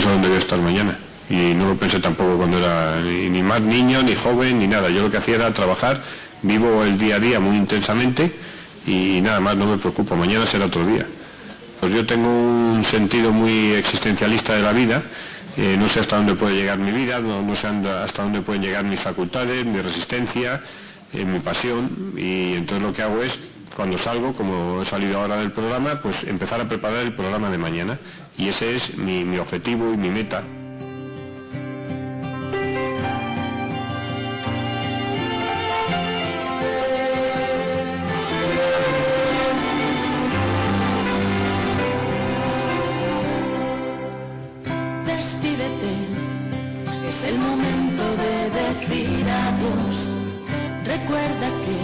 pienso dónde voy a estar mañana. Y no lo pensé tampoco cuando era ni más niño, ni joven, ni nada. Yo lo que hacía era trabajar, vivo el día a día muy intensamente y nada más, no me preocupo, mañana será otro día. Pues yo tengo un sentido muy existencialista de la vida, no sé hasta dónde puede llegar mi vida, no sé hasta dónde pueden llegar mis facultades, mi resistencia, mi pasión, y entonces lo que hago es, cuando salgo, como he salido ahora del programa, pues empezar a preparar el programa de mañana, y ese es mi objetivo y mi meta. Despídete, es el momento de decir adiós. Recuerda que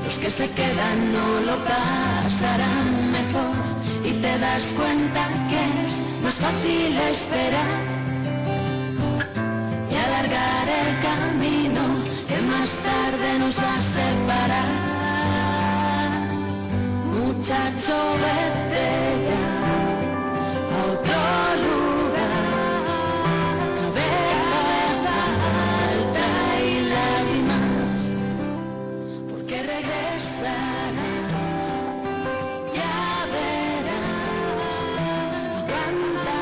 los que se quedan no lo pasarán mejor y te das cuenta que es más fácil esperar y alargar el camino que más tarde nos va a separar. Muchacho, vete ya a otro lugar, cabeza alta y lágrimas, porque regresarás, ya verás, aguanta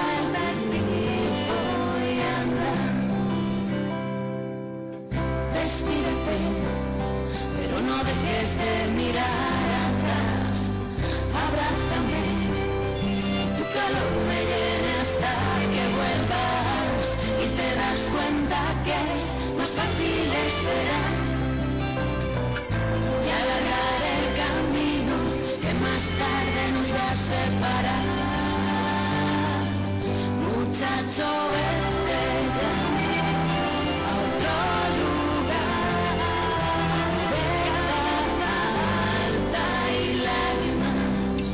el tiempo y anda. Despídete, pero no dejes de mirar atrás, abrázame, tu calor me llene hasta que vuelvas y te das cuenta que es más fácil esperar y alargar el camino que más tarde nos va a separar. Muchacho, vete ya a otro lugar, cabeza alta y lágrimas,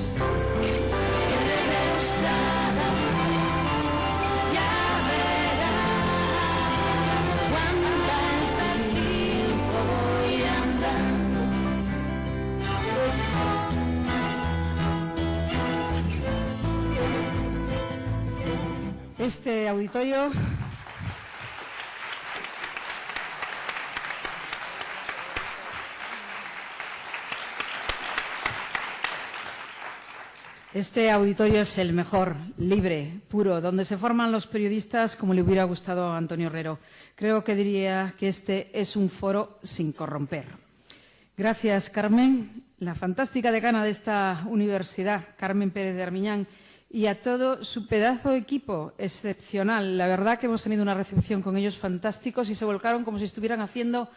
que regresarás, ya verás, aguanta el tiempo y anda. Este auditorio es el mejor, libre, puro, donde se forman los periodistas como le hubiera gustado a Antonio Herrero. Creo que diría que este es un foro sin corromper. Gracias, Carmen, la fantástica decana de esta universidad, Carmen Pérez de Armiñán, y a todo su pedazo de equipo excepcional. La verdad que hemos tenido una recepción con ellos fantásticos y se volcaron como si estuvieran haciendo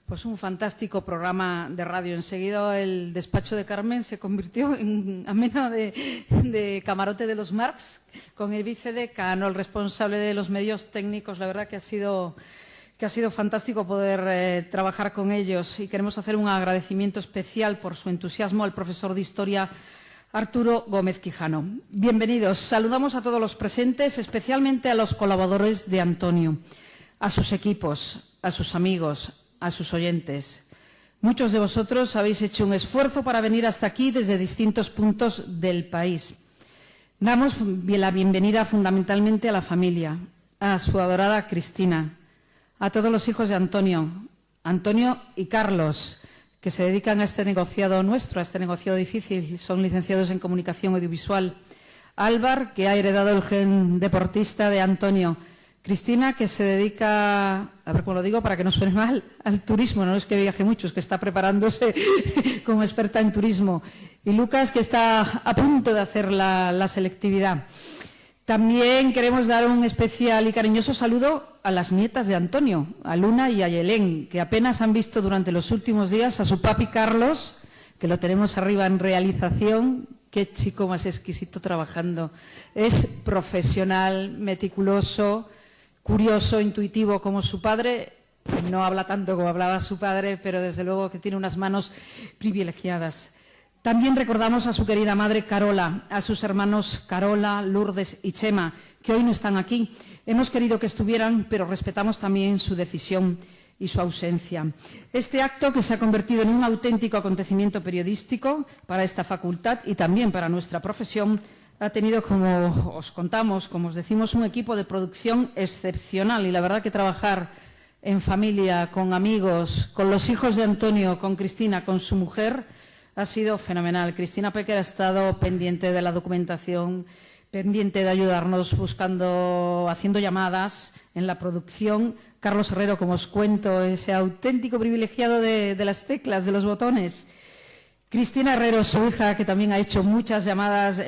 pues un fantástico programa de radio. Enseguida el despacho de Carmen se convirtió en ameno de camarote de los Marx, con el vicedecano, el responsable de los medios técnicos. La verdad que ha sido fantástico poder trabajar con ellos, y queremos hacer un agradecimiento especial por su entusiasmo al profesor de Historia Arturo Gómez Quijano. Bienvenidos. Saludamos a todos los presentes, especialmente a los colaboradores de Antonio, a sus equipos, a sus amigos, a sus oyentes. Muchos de vosotros habéis hecho un esfuerzo para venir hasta aquí desde distintos puntos del país. Damos la bienvenida fundamentalmente a la familia, a su adorada Cristina, a todos los hijos de Antonio y Carlos, que se dedican a este negociado nuestro, a este negociado difícil. Son licenciados en Comunicación Audiovisual. Álvar, que ha heredado el gen deportista de Antonio. Cristina, que se dedica, a ver cómo lo digo para que no suene mal, al turismo. No es que viaje mucho, es que está preparándose como experta en turismo. Y Lucas, que está a punto de hacer la selectividad. También queremos dar un especial y cariñoso saludo a las nietas de Antonio, a Luna y a Yelén, que apenas han visto durante los últimos días a su papi Carlos, que lo tenemos arriba en realización. Qué chico más exquisito trabajando. Es profesional, meticuloso, curioso, intuitivo como su padre. No habla tanto como hablaba su padre, pero desde luego que tiene unas manos privilegiadas. También recordamos a su querida madre Carola, a sus hermanos Carola, Lourdes y Chema, que hoy no están aquí. Hemos querido que estuvieran, pero respetamos también su decisión y su ausencia. Este acto, que se ha convertido en un auténtico acontecimiento periodístico para esta facultad y también para nuestra profesión, ha tenido, como os contamos, como os decimos, un equipo de producción excepcional y la verdad que trabajar en familia, con amigos, con los hijos de Antonio, con Cristina, con su mujer, ha sido fenomenal. Cristina Pecker ha estado pendiente de la documentación, pendiente de ayudarnos, haciendo llamadas en la producción. Carlos Herrero, como os cuento, ese auténtico privilegiado de las teclas, de los botones. Cristina Herrero, su hija, que también ha hecho muchas llamadas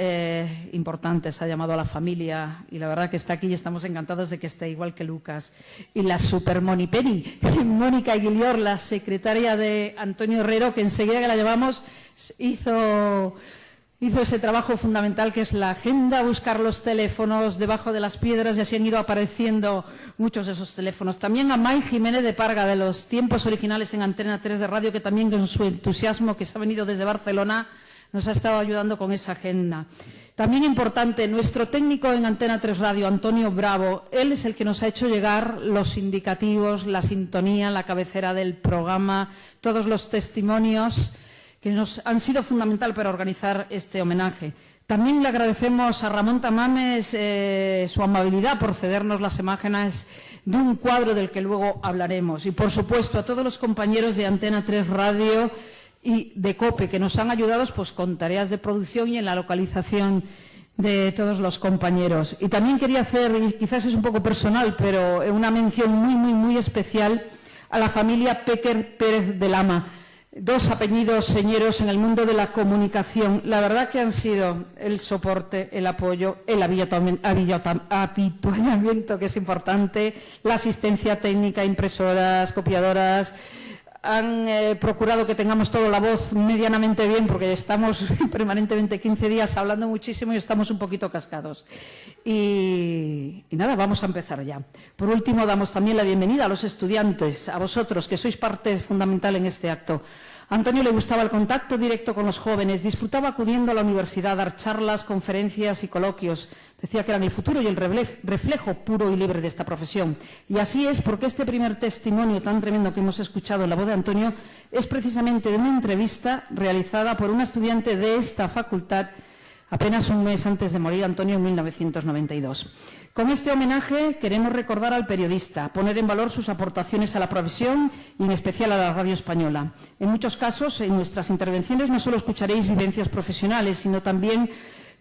importantes, ha llamado a la familia y la verdad que está aquí y estamos encantados de que esté, igual que Lucas. Y la super Moni Penny, Mónica Aguilior, la secretaria de Antonio Herrero, que enseguida que la llevamos hizo ese trabajo fundamental que es la agenda, buscar los teléfonos debajo de las piedras y así han ido apareciendo muchos de esos teléfonos. También a May Jiménez de Parga, de los tiempos originales en Antena 3 de Radio, que también con su entusiasmo, que se ha venido desde Barcelona, nos ha estado ayudando con esa agenda. También importante, nuestro técnico en Antena 3 Radio, Antonio Bravo, él es el que nos ha hecho llegar los indicativos, la sintonía, la cabecera del programa, todos los testimonios que nos han sido fundamental para organizar este homenaje. También le agradecemos a Ramón Tamames su amabilidad por cedernos las imágenes de un cuadro del que luego hablaremos. Y, por supuesto, a todos los compañeros de Antena 3 Radio y de COPE que nos han ayudado pues, con tareas de producción y en la localización de todos los compañeros. Y también quería hacer, y quizás es un poco personal, pero una mención muy especial a la familia Pecker Pérez de Lama. Dos apellidos señeros en el mundo de la comunicación. La verdad que han sido el soporte, el apoyo, el habituallamiento, que es importante, la asistencia técnica, impresoras, copiadoras. Han procurado que tengamos toda la voz medianamente bien porque estamos permanentemente 15 días hablando muchísimo y estamos un poquito cascados. Y nada, vamos a empezar ya. Por último, damos también la bienvenida a los estudiantes, a vosotros, que sois parte fundamental en este acto. A Antonio le gustaba el contacto directo con los jóvenes, disfrutaba acudiendo a la universidad, dar charlas, conferencias y coloquios. Decía que eran el futuro y el reflejo puro y libre de esta profesión. Y así es, porque este primer testimonio tan tremendo que hemos escuchado en la voz de Antonio es precisamente de una entrevista realizada por una estudiante de esta facultad apenas un mes antes de morir Antonio en 1992. Con este homenaje queremos recordar al periodista, poner en valor sus aportaciones a la profesión y en especial a la radio española. En muchos casos, en nuestras intervenciones no solo escucharéis vivencias profesionales, sino también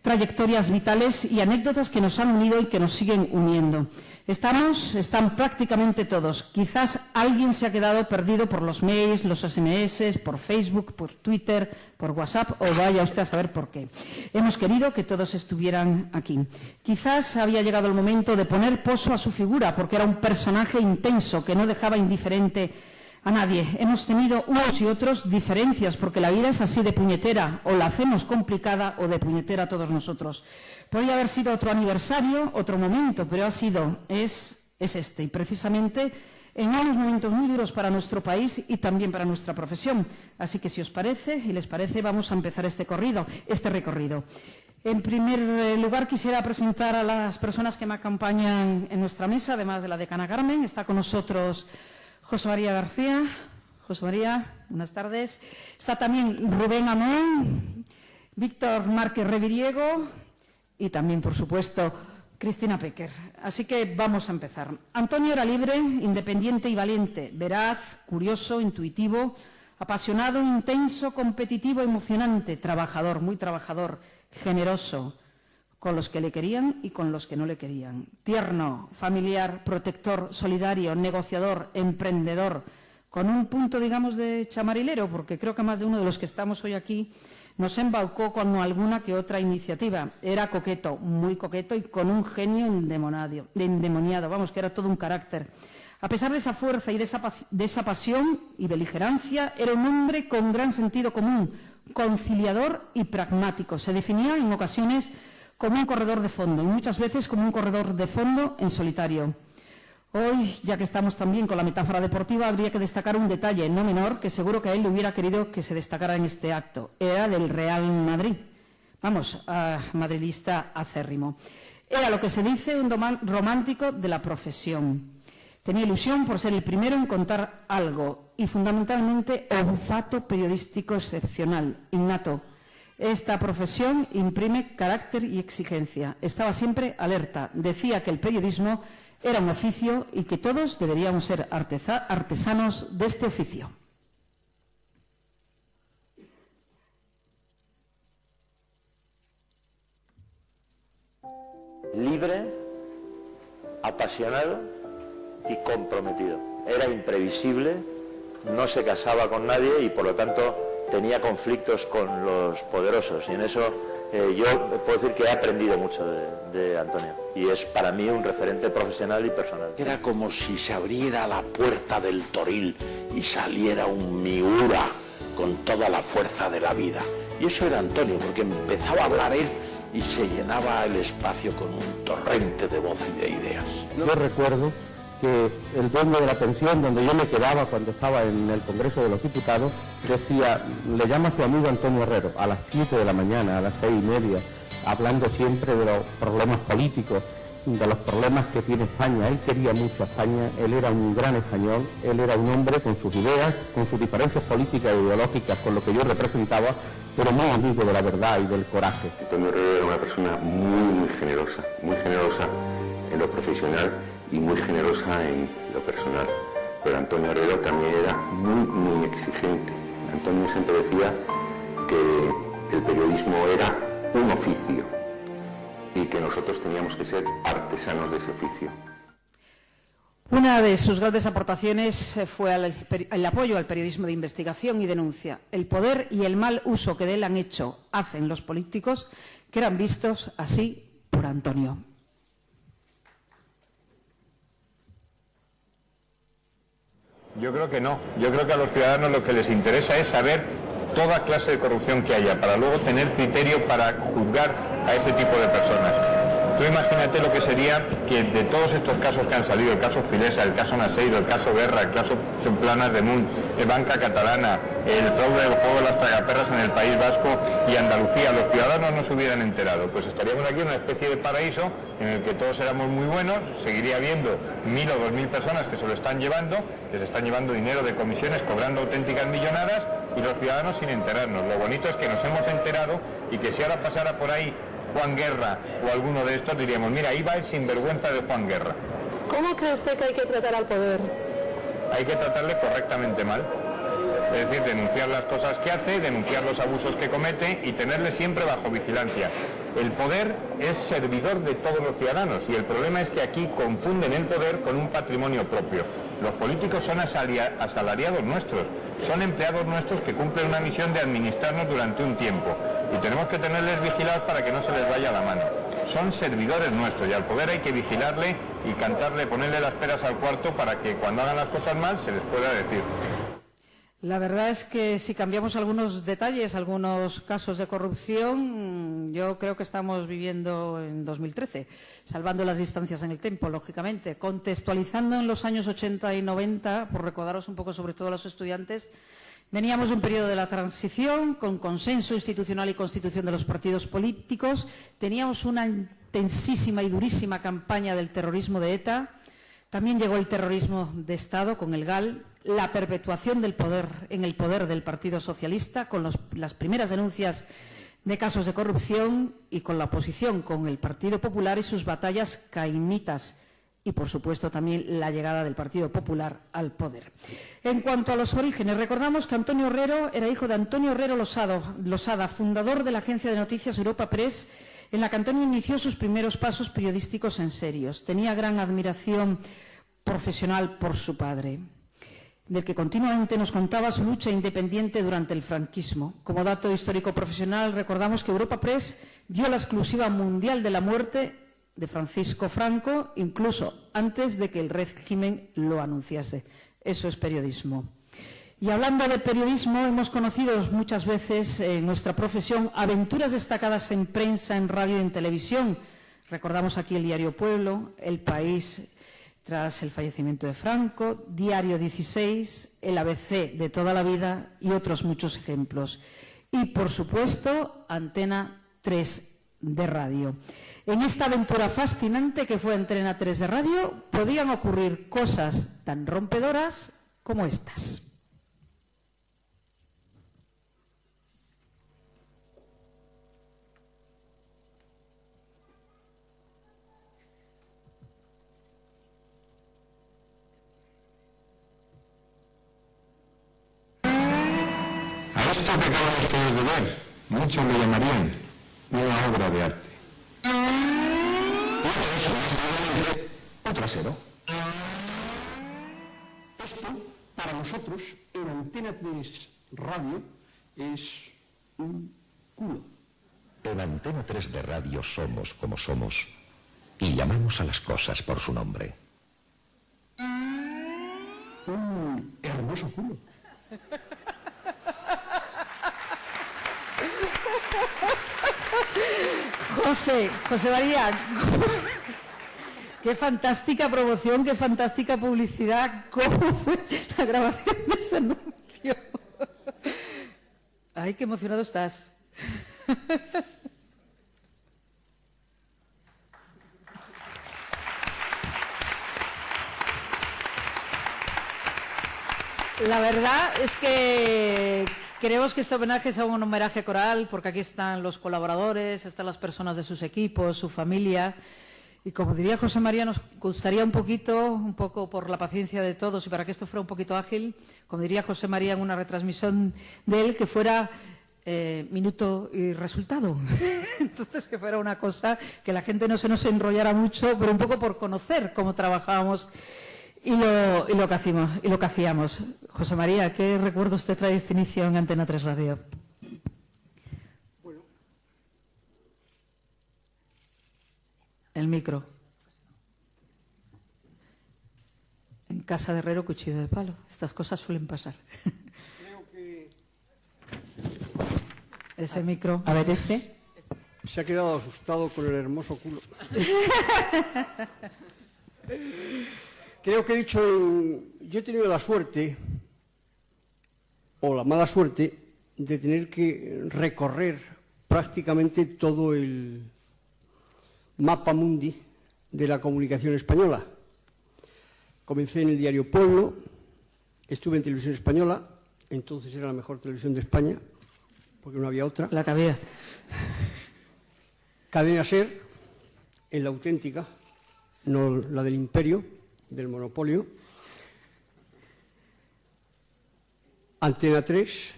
trayectorias vitales y anécdotas que nos han unido y que nos siguen uniendo. Están prácticamente todos. Quizás alguien se ha quedado perdido por los mails, los SMS, por Facebook, por Twitter, por WhatsApp, o vaya usted a saber por qué. Hemos querido que todos estuvieran aquí. Quizás había llegado el momento de poner poso a su figura, porque era un personaje intenso que no dejaba indiferente a nadie. Hemos tenido unos y otros diferencias, porque la vida es así de puñetera, o la hacemos complicada o de puñetera todos nosotros. Podría haber sido otro aniversario, otro momento, pero es este, y precisamente en unos momentos muy duros para nuestro país y también para nuestra profesión. Así que si os parece y les parece, vamos a empezar este recorrido. En primer lugar, quisiera presentar a las personas que me acompañan en nuestra mesa, además de la decana Carmen. Está con nosotros José María García. José María, buenas tardes. Está también Rubén Amón, Víctor Márquez Reviriego y también, por supuesto, Cristina Pecker. Así que vamos a empezar. Antonio era libre, independiente y valiente, veraz, curioso, intuitivo, apasionado, intenso, competitivo, emocionante, trabajador, muy trabajador, generoso, con los que le querían y con los que no le querían. Tierno, familiar, protector, solidario, negociador, emprendedor, con un punto, digamos, de chamarilero, porque creo que más de uno de los que estamos hoy aquí nos embaucó con alguna que otra iniciativa. Era coqueto, muy coqueto y con un genio endemoniado, vamos, que era todo un carácter. A pesar de esa fuerza y de esa pasión y beligerancia, era un hombre con gran sentido común, conciliador y pragmático. Se definía en ocasiones como un corredor de fondo y muchas veces como un corredor de fondo en solitario. Hoy, ya que estamos también con la metáfora deportiva, habría que destacar un detalle no menor que seguro que a él le hubiera querido que se destacara en este acto. Era del Real Madrid. Vamos, madridista acérrimo. Era lo que se dice un romántico de la profesión. Tenía ilusión por ser el primero en contar algo y fundamentalmente olfato periodístico excepcional, innato. Esta profesión imprime carácter y exigencia. Estaba siempre alerta. Decía que el periodismo era un oficio y que todos deberíamos ser artesanos de este oficio. Libre, apasionado y comprometido. Era imprevisible, no se casaba con nadie y por lo tanto tenía conflictos con los poderosos, y en eso yo puedo decir que he aprendido mucho de Antonio, y es para mí un referente profesional y personal. Era como si se abriera la puerta del Toril y saliera un Miura con toda la fuerza de la vida, y eso era Antonio, porque empezaba a hablar él y se llenaba el espacio con un torrente de voz y de ideas. Yo recuerdo que el dueño de la pensión donde yo me quedaba cuando estaba en el Congreso de los Diputados decía, le llama a su amigo Antonio Herrero a las 7 de la mañana, a las 6:30, hablando siempre de los problemas políticos, de los problemas que tiene España. Él quería mucho a España, él era un gran español, él era un hombre con sus ideas, con sus diferencias políticas e ideológicas, con lo que yo representaba, pero muy amigo de la verdad y del coraje. Antonio Herrero era una persona muy generosa en lo profesional y muy generosa en lo personal. Pero Antonio Herrero también era muy exigente. Antonio siempre decía que el periodismo era un oficio y que nosotros teníamos que ser artesanos de ese oficio. Una de sus grandes aportaciones fue el apoyo al periodismo de investigación y denuncia. El poder y el mal uso que de él hacen los políticos, que eran vistos así por Antonio. Yo creo que no. Yo creo que a los ciudadanos lo que les interesa es saber toda clase de corrupción que haya, para luego tener criterio para juzgar a ese tipo de personas. Tú imagínate lo que sería que de todos estos casos que han salido, el caso Filesa, el caso Naseiro, el caso Guerra, el caso Planas de Munt, Banca Catalana, el fraude del juego de las tragaperras en el País Vasco y Andalucía, los ciudadanos no se hubieran enterado. Pues estaríamos aquí en una especie de paraíso en el que todos éramos muy buenos, seguiría habiendo 1.000 o 2.000 personas que se lo están llevando, que se están llevando dinero de comisiones, cobrando auténticas millonadas, y los ciudadanos sin enterarnos. Lo bonito es que nos hemos enterado y que si ahora pasara por ahí Juan Guerra o alguno de estos, diríamos, mira, ahí va el sinvergüenza de Juan Guerra. ¿Cómo cree usted que hay que tratar al poder? Hay que tratarle correctamente mal. Es decir, denunciar las cosas que hace, denunciar los abusos que comete y tenerle siempre bajo vigilancia. El poder es servidor de todos los ciudadanos y el problema es que aquí confunden el poder con un patrimonio propio. Los políticos son asalariados nuestros, son empleados nuestros que cumplen una misión de administrarnos durante un tiempo y tenemos que tenerles vigilados para que no se les vaya la mano. Son servidores nuestros y al poder hay que vigilarle y cantarle, ponerle las peras al cuarto para que cuando hagan las cosas mal se les pueda decir. La verdad es que si cambiamos algunos detalles, algunos casos de corrupción, yo creo que estamos viviendo en 2013, salvando las distancias en el tiempo, lógicamente, contextualizando en los años 80 y 90, por recordaros un poco sobre todo a los estudiantes. Veníamos de un periodo de la transición, con consenso institucional y constitución de los partidos políticos. Teníamos una intensísima y durísima campaña del terrorismo de ETA. También llegó el terrorismo de Estado con el GAL, la perpetuación del poder en el poder del Partido Socialista, con las primeras denuncias de casos de corrupción y con la oposición, con el Partido Popular y sus batallas cainitas. Y, por supuesto, también la llegada del Partido Popular al poder. En cuanto a los orígenes, recordamos que Antonio Herrero era hijo de Antonio Herrero Losada, fundador de la agencia de noticias Europa Press, en la que Antonio inició sus primeros pasos periodísticos en serios. Tenía gran admiración profesional por su padre, del que continuamente nos contaba su lucha independiente durante el franquismo. Como dato histórico profesional, recordamos que Europa Press dio la exclusiva mundial de la muerte de Francisco Franco, incluso antes de que el régimen lo anunciase. Eso es periodismo. Y hablando de periodismo, hemos conocido muchas veces en nuestra profesión aventuras destacadas en prensa, en radio y en televisión. Recordamos aquí el diario Pueblo, El País tras el fallecimiento de Franco, Diario 16, el ABC de toda la vida y otros muchos ejemplos. Y, por supuesto, Antena 3 de radio. En esta aventura fascinante que fue Antena 3 de radio, podían ocurrir cosas tan rompedoras como estas. Esto que acaban ustedes de ver, muchos lo llamarían una obra de arte. Eso es un trasero. Esto, para nosotros, en Antena 3 Radio, es un culo. En Antena 3 de radio somos como somos y llamamos a las cosas por su nombre. Un hermoso culo. José María, qué fantástica promoción, qué fantástica publicidad. ¿Cómo fue la grabación de ese anuncio? Ay, qué emocionado estás. La verdad es que queremos que este homenaje sea un homenaje coral, porque aquí están los colaboradores, están las personas de sus equipos, su familia. Y como diría José María, nos gustaría un poco por la paciencia de todos y para que esto fuera un poquito ágil, como diría José María en una retransmisión de él, que fuera minuto y resultado. Entonces, que fuera una cosa que la gente no se nos enrollara mucho, pero un poco por conocer cómo trabajábamos y lo que hacíamos. José María, ¿qué recuerdos te trae este inicio en Antena 3 Radio? Bueno. El micro. En casa de herrero, cuchillo de palo. Estas cosas suelen pasar. Creo que... Ese micro. A ver, este. Se ha quedado asustado con el hermoso culo. Creo que he dicho, yo he tenido la suerte, o la mala suerte, de tener que recorrer prácticamente todo el mapa mundi de la comunicación española. Comencé en el diario Pueblo, estuve en Televisión Española, entonces era la mejor televisión de España, porque no había otra. La que había. Cadena SER, en La Auténtica, no la del Imperio, del monopolio. Antena 3,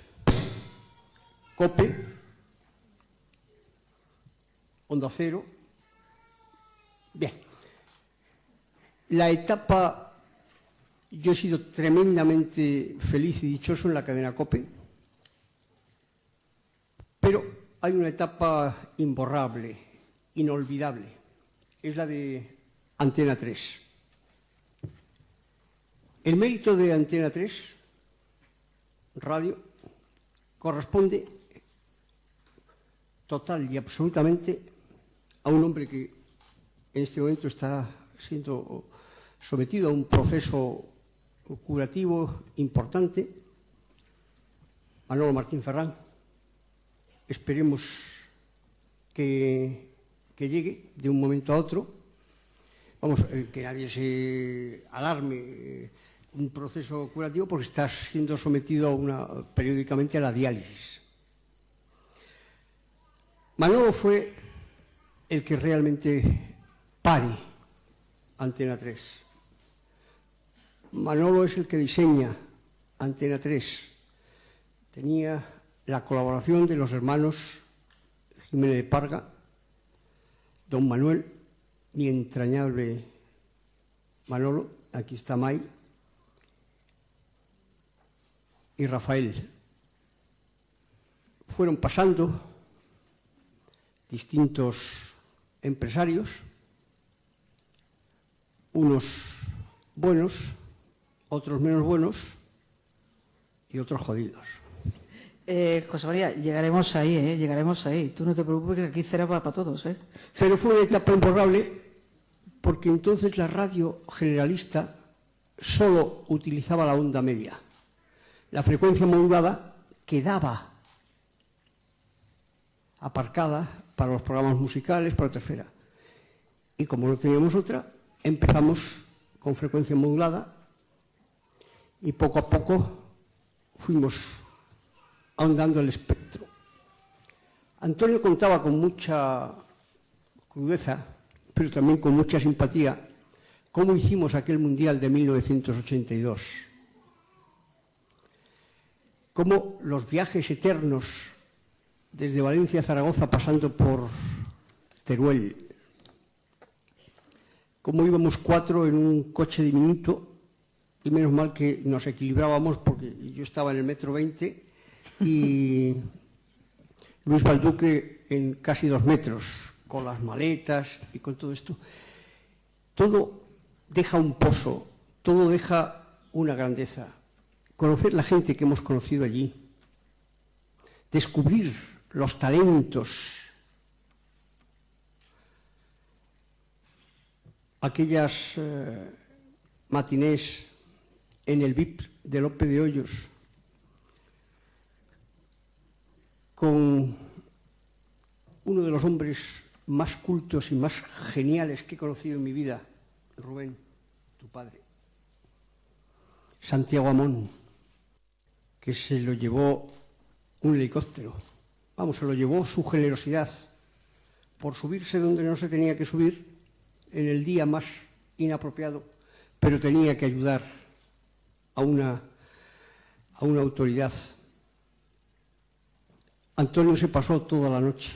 COPE, Onda Cero. Bien. La etapa, yo he sido tremendamente feliz y dichoso en la cadena COPE, pero hay una etapa imborrable, inolvidable, es la de Antena 3. El mérito de Antena 3 Radio corresponde total y absolutamente a un hombre que en este momento está siendo sometido a un proceso curativo importante, Manolo Martín Ferrán. Esperemos que llegue de un momento a otro. Vamos, que nadie se alarme, un proceso curativo porque está siendo sometido periódicamente a la diálisis. Manolo fue el que realmente pare Antena 3. Manolo es el que diseña Antena 3. Tenía la colaboración de los hermanos Jiménez de Parga, don Manuel, mi entrañable Manolo, aquí está May, y Rafael. Fueron pasando distintos empresarios, unos buenos, otros menos buenos y otros jodidos. José María, llegaremos ahí, llegaremos ahí. Tú no te preocupes que aquí será para todos, Pero fue una etapa imborrable porque entonces la radio generalista solo utilizaba la onda media. La frecuencia modulada quedaba aparcada para los programas musicales, para tercera. Y como no teníamos otra, empezamos con frecuencia modulada y poco a poco fuimos ahondando el espectro. Antonio contaba con mucha crudeza, pero también con mucha simpatía, cómo hicimos aquel Mundial de 1982. cómo los viajes eternos desde Valencia a Zaragoza pasando por Teruel, cómo íbamos 4 en un coche diminuto y menos mal que nos equilibrábamos porque yo estaba en el 1,20 m y Luis Balduque en casi 2 metros, con las maletas y con todo esto. Todo deja un pozo, todo deja una grandeza. Conocer la gente que hemos conocido allí, descubrir los talentos, aquellas matinés en el VIP de Lope de Hoyos, con uno de los hombres más cultos y más geniales que he conocido en mi vida, Rubén, tu padre, Santiago Amón, que se lo llevó un helicóptero. Vamos, se lo llevó su generosidad por subirse donde no se tenía que subir en el día más inapropiado, pero tenía que ayudar a una autoridad. Antonio se pasó toda la noche.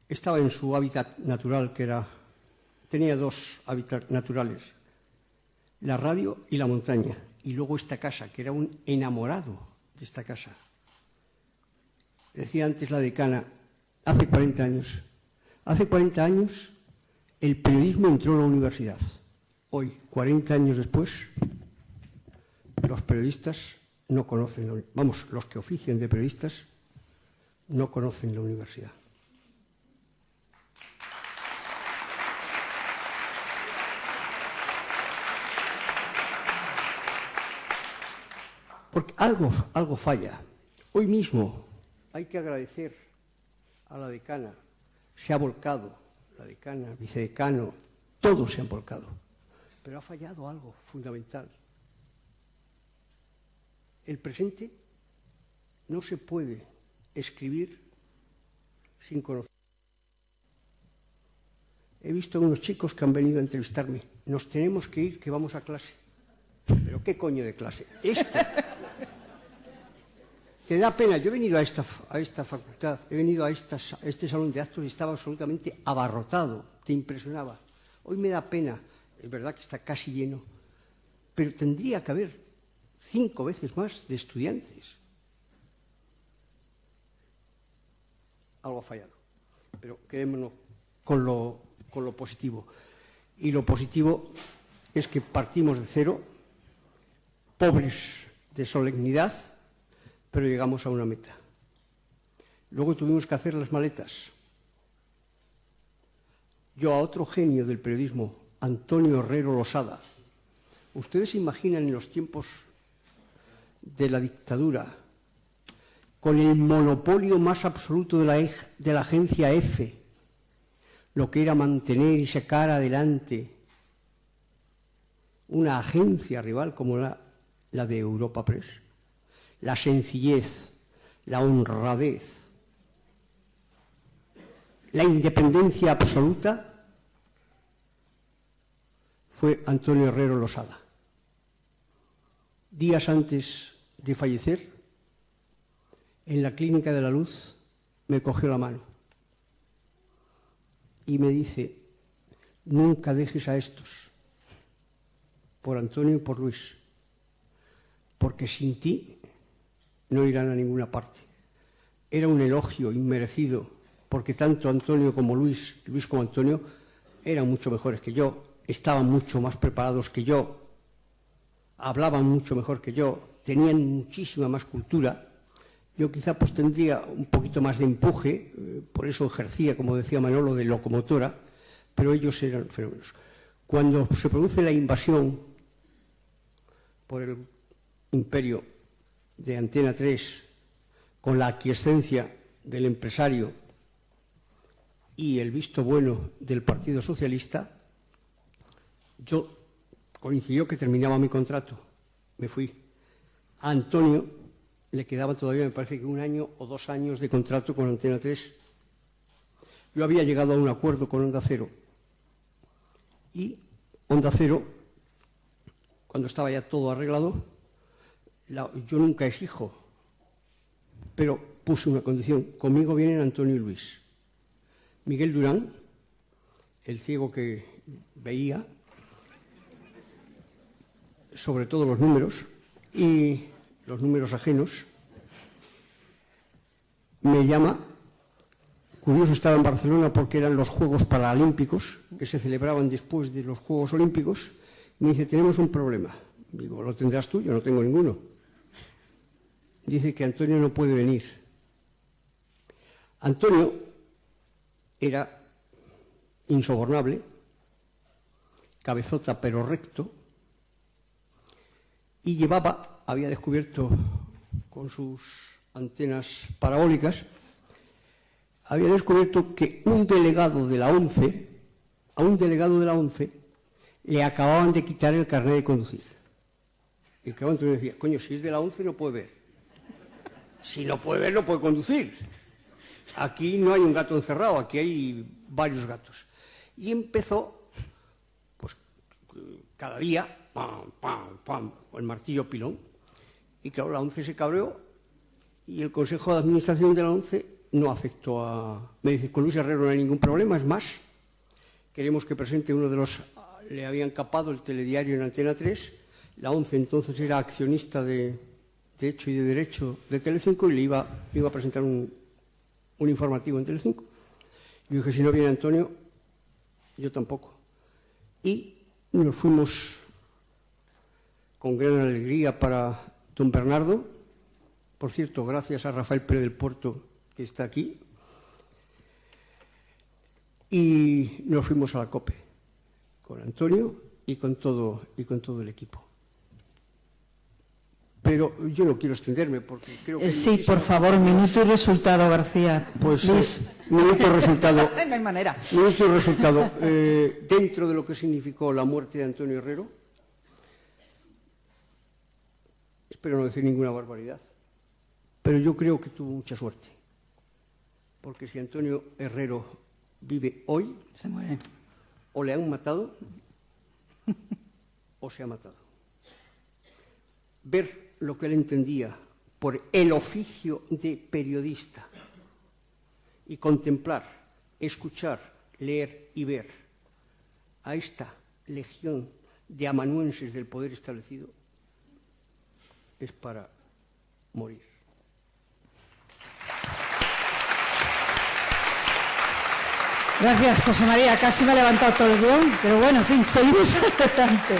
Estaba en su hábitat natural, tenía 2 hábitats naturales, la radio y la montaña, y luego esta casa, que era un enamorado de esta casa. Decía antes la decana, hace 40 años el periodismo entró a la universidad. Hoy, 40 años después, los periodistas no conocen, los que ofician de periodistas no conocen la universidad. Porque algo falla. Hoy mismo hay que agradecer a la decana, se ha volcado, la decana, vicedecano, todos se han volcado, pero ha fallado algo fundamental. El presente no se puede escribir sin conocer. He visto a unos chicos que han venido a entrevistarme. Nos tenemos que ir, que vamos a clase. ¿Pero qué coño de clase? Esto. Te da pena. Yo he venido a esta facultad, he venido a este salón de actos y estaba absolutamente abarrotado. Te impresionaba. Hoy me da pena. Es verdad que está casi lleno. Pero tendría que haber 5 veces más de estudiantes. Algo ha fallado. Pero quedémonos con lo positivo. Y lo positivo es que partimos de cero, pobres de solemnidad, pero llegamos a una meta. Luego tuvimos que hacer las maletas. Yo a otro genio del periodismo, Antonio Herrero Losada. ¿Ustedes se imaginan en los tiempos de la dictadura, con el monopolio más absoluto de la agencia EFE, lo que era mantener y sacar adelante una agencia rival como la de Europa Press? La sencillez, la honradez, la independencia absoluta fue Antonio Herrero Losada. Días antes de fallecer, en la Clínica de la Luz, me cogió la mano y me dice: nunca dejes a estos, por Antonio y por Luis, porque sin ti no irán a ninguna parte. Era un elogio inmerecido, porque tanto Antonio como Luis como Antonio, eran mucho mejores que yo, estaban mucho más preparados que yo, hablaban mucho mejor que yo, tenían muchísima más cultura. Yo quizá pues tendría un poquito más de empuje, por eso ejercía, como decía Manolo, de locomotora, pero ellos eran fenómenos. Cuando se produce la invasión por el imperio de Antena 3, con la aquiescencia del empresario y el visto bueno del Partido Socialista, yo coincidió que terminaba mi contrato, me fui. A Antonio le quedaba todavía, me parece que 1 año o 2 años de contrato con Antena 3. Yo había llegado a un acuerdo con Onda Cero. Y Onda Cero, cuando estaba ya todo arreglado, yo nunca exijo, pero puse una condición. Conmigo vienen Antonio y Luis. Miguel Durán, el ciego que veía, sobre todo los números y los números ajenos, me llama. Curioso, estaba en Barcelona porque eran los Juegos Paralímpicos que se celebraban después de los Juegos Olímpicos. Me dice, tenemos un problema. Digo, ¿lo tendrás tú? Yo no tengo ninguno. Dice que Antonio no puede venir. Antonio era insobornable, cabezota pero recto, y había descubierto con sus antenas parabólicas, había descubierto que un delegado de la ONCE, a un delegado de la ONCE, le acababan de quitar el carnet de conducir. Y el cabrón decía, coño, si es de la ONCE no puede ver. Si no puede ver, no puede conducir. Aquí no hay un gato encerrado, aquí hay varios gatos. Y empezó, pues, cada día, pam, pam, pam, con el martillo pilón. Y claro, la ONCE se cabreó y el Consejo de Administración de la ONCE no aceptó a... Me dice, con Luis Herrero no hay ningún problema, es más, queremos que presente uno de los... Le habían capado el telediario en Antena 3, la ONCE entonces era accionista de hecho y de derecho de Telecinco y le iba a presentar un informativo en Telecinco. Yo dije, si no viene Antonio, yo tampoco. Y nos fuimos con gran alegría para Don Bernardo, por cierto, gracias a Rafael Pérez del Puerto, que está aquí, y nos fuimos a la COPE, con Antonio y con todo el equipo. Pero yo no quiero extenderme porque creo que... Sí, por favor, minuto y resultado, García. Pues minuto y resultado. No hay manera. Minuto y resultado. Dentro de lo que significó la muerte de Antonio Herrero, espero no decir ninguna barbaridad, pero yo creo que tuvo mucha suerte. Porque si Antonio Herrero vive hoy, se muere. O le han matado o se ha matado. Ver lo que él entendía por el oficio de periodista y contemplar, escuchar, leer y ver a esta legión de amanuenses del poder establecido es para morir. Gracias, José María. Casi me ha levantado todo el guión, pero bueno, en fin, seguimos adelante.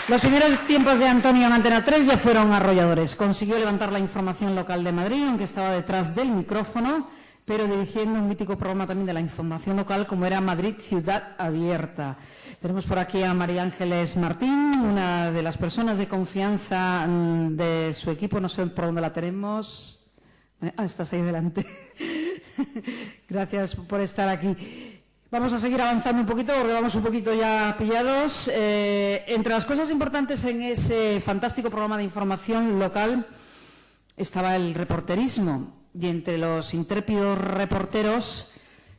Los primeros tiempos de Antonio en Antena 3 ya fueron arrolladores. Consiguió levantar la información local de Madrid, aunque estaba detrás del micrófono, pero dirigiendo un mítico programa también de la información local, como era Madrid Ciudad Abierta. Tenemos por aquí a María Ángeles Martín, una de las personas de confianza de su equipo. No sé por dónde la tenemos. Estás ahí delante. Gracias por estar aquí. Vamos a seguir avanzando un poquito porque vamos un poquito ya pillados. Entre las cosas importantes en ese fantástico programa de información local estaba el reporterismo. Y entre los intrépidos reporteros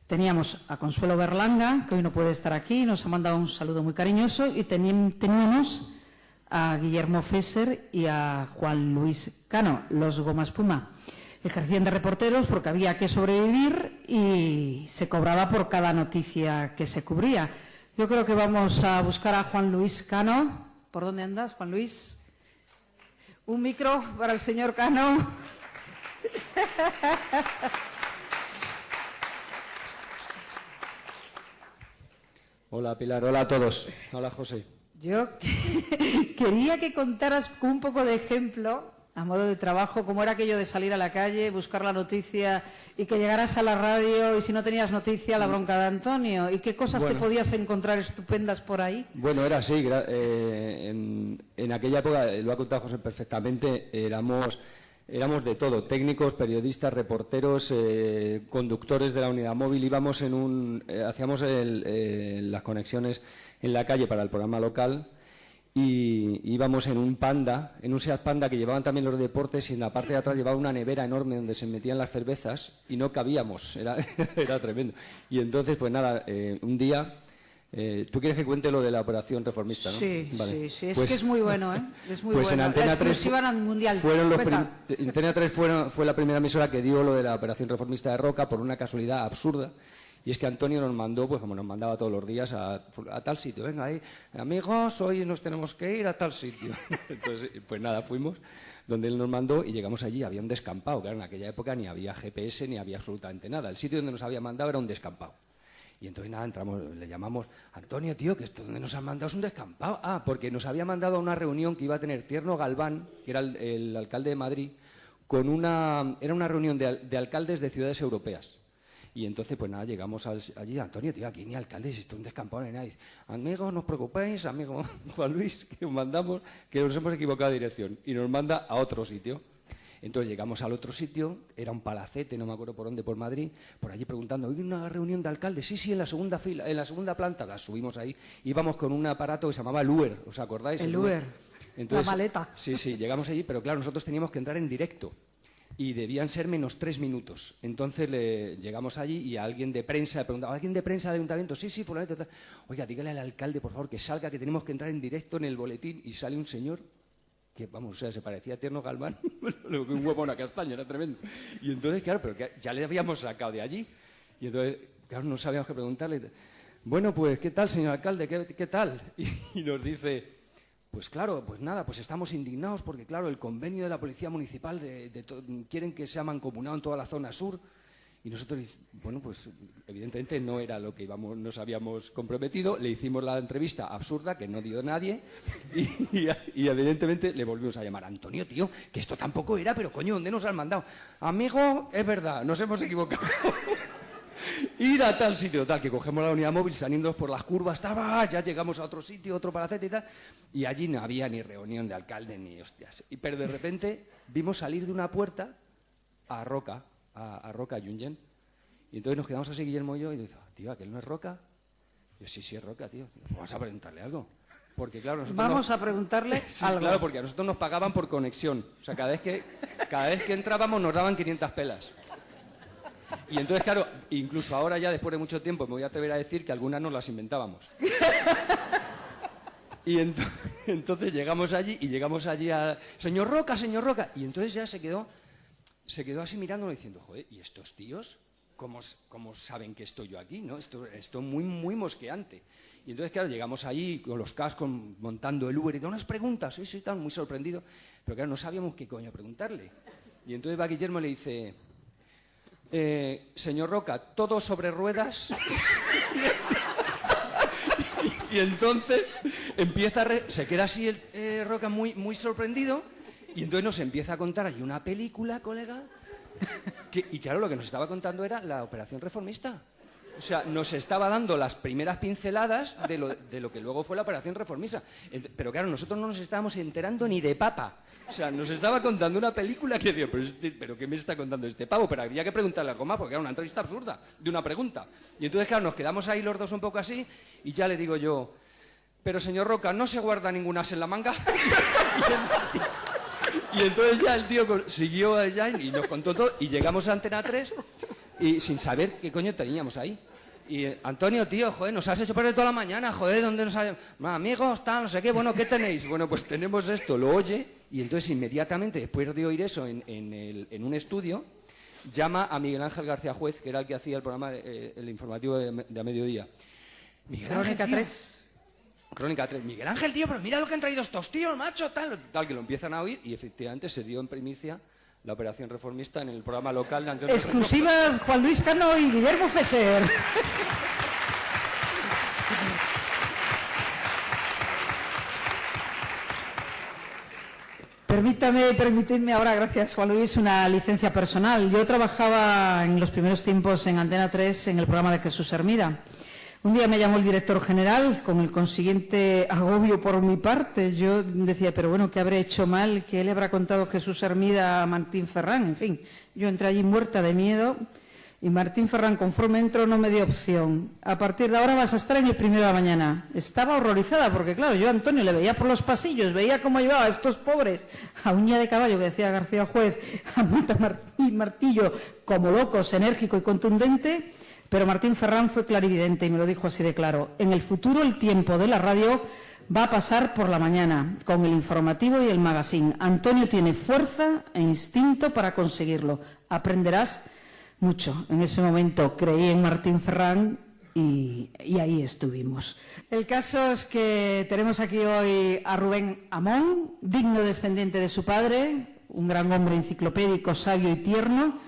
teníamos a Consuelo Berlanga, que hoy no puede estar aquí, nos ha mandado un saludo muy cariñoso, y teníamos a Guillermo Fesser y a Juan Luis Cano, los Goma Espuma. Ejercían de reporteros porque había que sobrevivir y se cobraba por cada noticia que se cubría. Yo creo que vamos a buscar a Juan Luis Cano. ¿Por dónde andas, Juan Luis? Un micro para el señor Cano. Hola, Pilar. Hola a todos. Hola, José. Yo quería que contaras con un poco de ejemplo, a modo de trabajo, cómo era aquello de salir a la calle, buscar la noticia y que llegaras a la radio y si no tenías noticia, la bronca de Antonio. ¿Y qué cosas te podías encontrar estupendas por ahí? Bueno, era así. En aquella época, lo ha contado José perfectamente, éramos de todo, técnicos, periodistas, reporteros, conductores de la unidad móvil. Íbamos hacíamos las conexiones en la calle para el programa local y íbamos en un Panda, en un Seat Panda que llevaban también los deportes, y en la parte de atrás llevaba una nevera enorme donde se metían las cervezas y no cabíamos, era tremendo. Y entonces, pues nada, un día Tú quieres que cuente lo de la operación reformista, ¿no? Sí, vale. sí, es pues, que es muy bueno, ¿eh? Es muy pues bueno. En Antena la 3 exclusiva mundial. Antena 3 fue la primera emisora que dio lo de la operación reformista de Roca por una casualidad absurda. Y es que Antonio nos mandó, pues como nos mandaba todos los días, a tal sitio. Venga, ahí, amigos, hoy nos tenemos que ir a tal sitio. Entonces, pues nada, fuimos donde él nos mandó y llegamos allí. Había un descampado. Claro, en aquella época ni había GPS ni había absolutamente nada. El sitio donde nos había mandado era un descampado. Y entonces nada, entramos, le llamamos, Antonio, tío, que esto donde nos han mandado es un descampado. Ah, porque nos había mandado a una reunión que iba a tener Tierno Galván, que era el alcalde de Madrid, era una reunión de alcaldes de ciudades europeas. Y entonces, pues nada, llegamos allí, Antonio, tío, aquí ni alcaldes, esto es un descampado, ni nada. Amigos, no os preocupéis, amigo Juan Luis, que os mandamos, que nos hemos equivocado de dirección. Y nos manda a otro sitio. Entonces llegamos al otro sitio, era un palacete, no me acuerdo por dónde, por Madrid, por allí preguntando, ¿hay una reunión de alcaldes? Sí, en la segunda fila, en la segunda planta, la subimos ahí, íbamos con un aparato que se llamaba el Uber, ¿os acordáis? El Uber, entonces, la maleta. Sí, llegamos allí, pero claro, nosotros teníamos que entrar en directo y debían ser menos 3 minutos. Entonces llegamos allí y a alguien de prensa le preguntaba, ¿alguien de prensa del ayuntamiento? Sí, fulanito, tal. Oiga, dígale al alcalde, por favor, que salga, que tenemos que entrar en directo en el boletín. Y sale un señor que, vamos, o sea, se parecía a Tierno Galván, un huevo a una castaña, era tremendo. Y entonces, claro, pero que ya le habíamos sacado de allí. Y entonces, claro, no sabíamos qué preguntarle. Bueno, pues, ¿qué tal, señor alcalde? ¿Qué tal? Y nos dice, pues claro, pues nada, pues estamos indignados porque, claro, el convenio de la Policía Municipal quieren que sea mancomunado en toda la zona sur. Y nosotros, bueno, pues evidentemente no era lo que nos habíamos comprometido. Le hicimos la entrevista absurda que no dio nadie y evidentemente le volvimos a llamar. Antonio, tío, que esto tampoco era, pero coño, ¿dónde nos han mandado? Amigo, es verdad, nos hemos equivocado. Ir a tal sitio, tal, que cogemos la unidad móvil saliendo por las curvas, ya llegamos a otro sitio, otro palacete y tal, y allí no había ni reunión de alcalde ni hostias. Pero de repente vimos salir de una puerta a Roca Junyent. Y entonces nos quedamos así, Guillermo y yo, y dice, tío, ¿aquel no es Roca? Yo, sí, es Roca, tío. Vamos a preguntarle algo. Porque, claro, a preguntarle sí, algo. Claro, porque a nosotros nos pagaban por conexión. O sea, cada vez que entrábamos nos daban 500 pelas. Y entonces, claro, incluso ahora ya, después de mucho tiempo, me voy a atrever a decir que algunas nos las inventábamos. Y entonces llegamos allí a... Señor Roca. Y entonces ya se quedó así mirándolo diciendo, joder, ¿y estos tíos cómo saben que estoy yo aquí? ¿No? Esto muy, muy mosqueante. Y entonces, claro, llegamos allí con los cascos montando el Uber y de unas preguntas, sí, tan muy sorprendido. Pero claro, no sabíamos qué coño preguntarle. Y entonces va Guillermo y le dice, señor Roca, ¿todo sobre ruedas? Y entonces se queda así Roca muy, muy sorprendido. Y entonces nos empieza a contar, hay una película, colega, y claro, lo que nos estaba contando era la operación reformista. O sea, nos estaba dando las primeras pinceladas de lo que luego fue la operación reformista. Pero claro, nosotros no nos estábamos enterando ni de papa. O sea, nos estaba contando una película que digo, pero ¿qué me está contando este pavo? Pero había que preguntarle algo más, porque era una entrevista absurda de una pregunta. Y entonces, claro, nos quedamos ahí los dos un poco así, y ya le digo yo, pero señor Roca, ¿no se guarda ningún as en la manga? Y entonces ya el tío siguió allá y nos contó todo, y llegamos a Antena 3 y sin saber qué coño teníamos ahí. Y Antonio, tío, joder, nos has hecho perder toda la mañana, joder, ¿dónde nos has...? Amigos, tal, no sé qué, bueno, ¿qué tenéis? Bueno, pues tenemos esto, lo oye, y entonces inmediatamente, después de oír eso en un estudio, llama a Miguel Ángel García Juez, que era el que hacía el programa, el informativo de a mediodía. Miguel Ángel, Crónica 3. Crónica 3. Miguel Ángel, tío, pero mira lo que han traído estos tíos, macho, tal, que lo empiezan a oír, y efectivamente se dio en primicia la operación reformista en el programa local de Antonio. Exclusivas Juan Luis Cano y Guillermo Fesser. Permitidme ahora, gracias Juan Luis, una licencia personal. Yo trabajaba en los primeros tiempos en Antena 3 en el programa de Jesús Hermida. Un día me llamó el director general con el consiguiente agobio por mi parte. Yo decía, pero bueno, ¿qué habré hecho mal? ¿Qué le habrá contado Jesús Hermida a Martín Ferrán? En fin, yo entré allí muerta de miedo y Martín Ferrán, conforme entró, no me dio opción. A partir de ahora vas a estar en el Primero de la Mañana. Estaba horrorizada porque, claro, yo a Antonio le veía por los pasillos, veía cómo llevaba a estos pobres a uña de caballo, que decía García Juez, a mata y martillo, como locos, enérgico y contundente. Pero Martín Ferrán fue clarividente y me lo dijo así de claro. En el futuro el tiempo de la radio va a pasar por la mañana, con el informativo y el magazine. Antonio tiene fuerza e instinto para conseguirlo. Aprenderás mucho. En ese momento creí en Martín Ferrán y ahí estuvimos. El caso es que tenemos aquí hoy a Rubén Amón, digno descendiente de su padre, un gran hombre enciclopédico, sabio y tierno.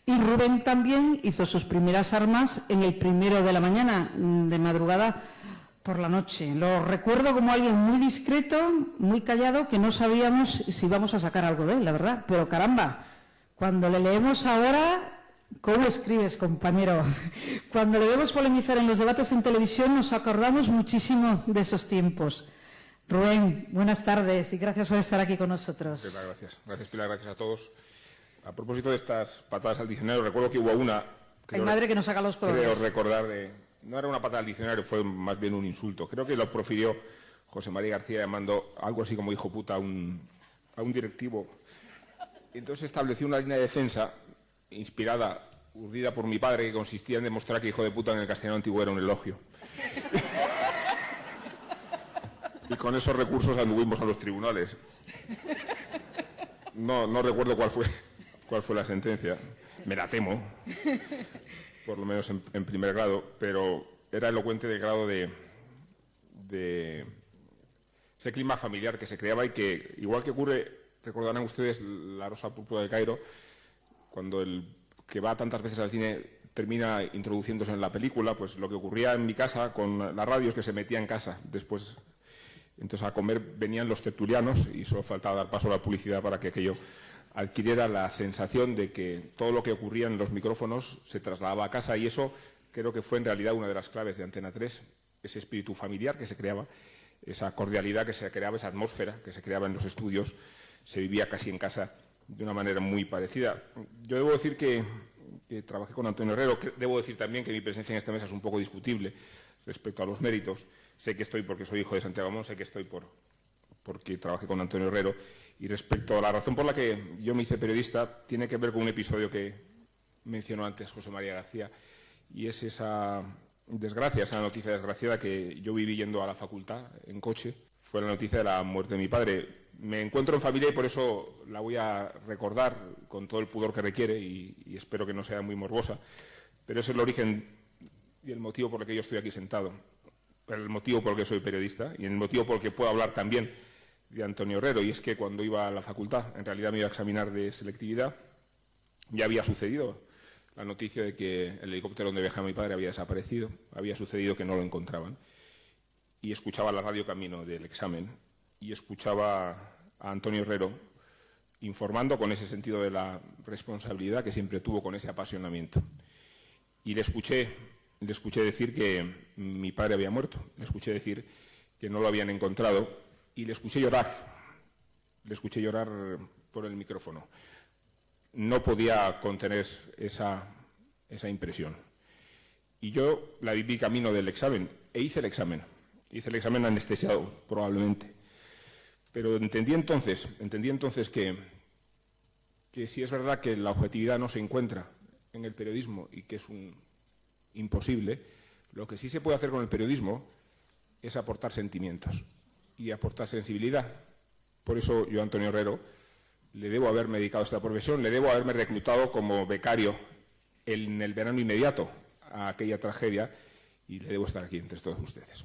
Y Rubén también hizo sus primeras armas en el primero de la mañana, de madrugada por la noche. Lo recuerdo como alguien muy discreto, muy callado, que no sabíamos si íbamos a sacar algo de él, la verdad. Pero caramba, cuando le leemos ahora... ¿Cómo escribes, compañero? Cuando le vemos polemizar en los debates en televisión nos acordamos muchísimo de esos tiempos. Rubén, buenas tardes y gracias por estar aquí con nosotros. Gracias. Gracias, Pilar, gracias a todos. A propósito de estas patadas al diccionario, recuerdo que hubo una... Hay madre que nos saca los colores. Creo recordar de... No era una patada al diccionario, fue más bien un insulto. Creo que lo profirió José María García llamando algo así como hijo puta a un directivo. Entonces estableció una línea de defensa inspirada, urdida por mi padre, que consistía en demostrar que hijo de puta en el castellano antiguo era un elogio. Y con esos recursos anduvimos a los tribunales. No recuerdo cuál fue la sentencia. Me la temo, por lo menos en primer grado, pero era elocuente del grado de ese clima familiar que se creaba y que, igual que ocurre, recordarán ustedes la Rosa Púrpura del Cairo, cuando el que va tantas veces al cine termina introduciéndose en la película, pues lo que ocurría en mi casa con la radio es que se metía en casa. Después, entonces a comer venían los tertulianos y solo faltaba dar paso a la publicidad para que aquello adquiriera la sensación de que todo lo que ocurría en los micrófonos se trasladaba a casa, y eso creo que fue en realidad una de las claves de Antena 3, ese espíritu familiar que se creaba, esa cordialidad que se creaba, esa atmósfera que se creaba en los estudios, se vivía casi en casa de una manera muy parecida. Yo debo decir que trabajé con Antonio Herrero, debo decir también que mi presencia en esta mesa es un poco discutible respecto a los méritos. Sé que estoy porque soy hijo de Santiago Amón, sé que estoy porque trabajé con Antonio Herrero, y respecto a la razón por la que yo me hice periodista, tiene que ver con un episodio que mencionó antes José María García, y es esa desgracia, esa noticia desgraciada que yo viví yendo a la facultad en coche. Fue la noticia de la muerte de mi padre. Me encuentro en familia y por eso la voy a recordar con todo el pudor que requiere y espero que no sea muy morbosa, pero ese es el origen y el motivo por el que yo estoy aquí sentado, el motivo por el que soy periodista y el motivo por el que puedo hablar también de Antonio Herrero. Y es que cuando iba a la facultad, en realidad me iba a examinar de selectividad, ya había sucedido la noticia de que el helicóptero donde viajaba mi padre había desaparecido, había sucedido que no lo encontraban, y escuchaba la radio camino del examen y escuchaba a Antonio Herrero informando con ese sentido de la responsabilidad que siempre tuvo, con ese apasionamiento. Y le escuché decir que mi padre había muerto, le escuché decir que no lo habían encontrado y le escuché llorar por el micrófono. No podía contener esa impresión. Y yo la viví camino del examen e hice el examen anestesiado probablemente. Pero entendí entonces que si es verdad que la objetividad no se encuentra en el periodismo y que es imposible, lo que sí se puede hacer con el periodismo es aportar sentimientos y aportar sensibilidad. Por eso yo a Antonio Herrero le debo haberme dedicado a esta profesión, le debo haberme reclutado como becario en el verano inmediato a aquella tragedia, y le debo estar aquí entre todos ustedes.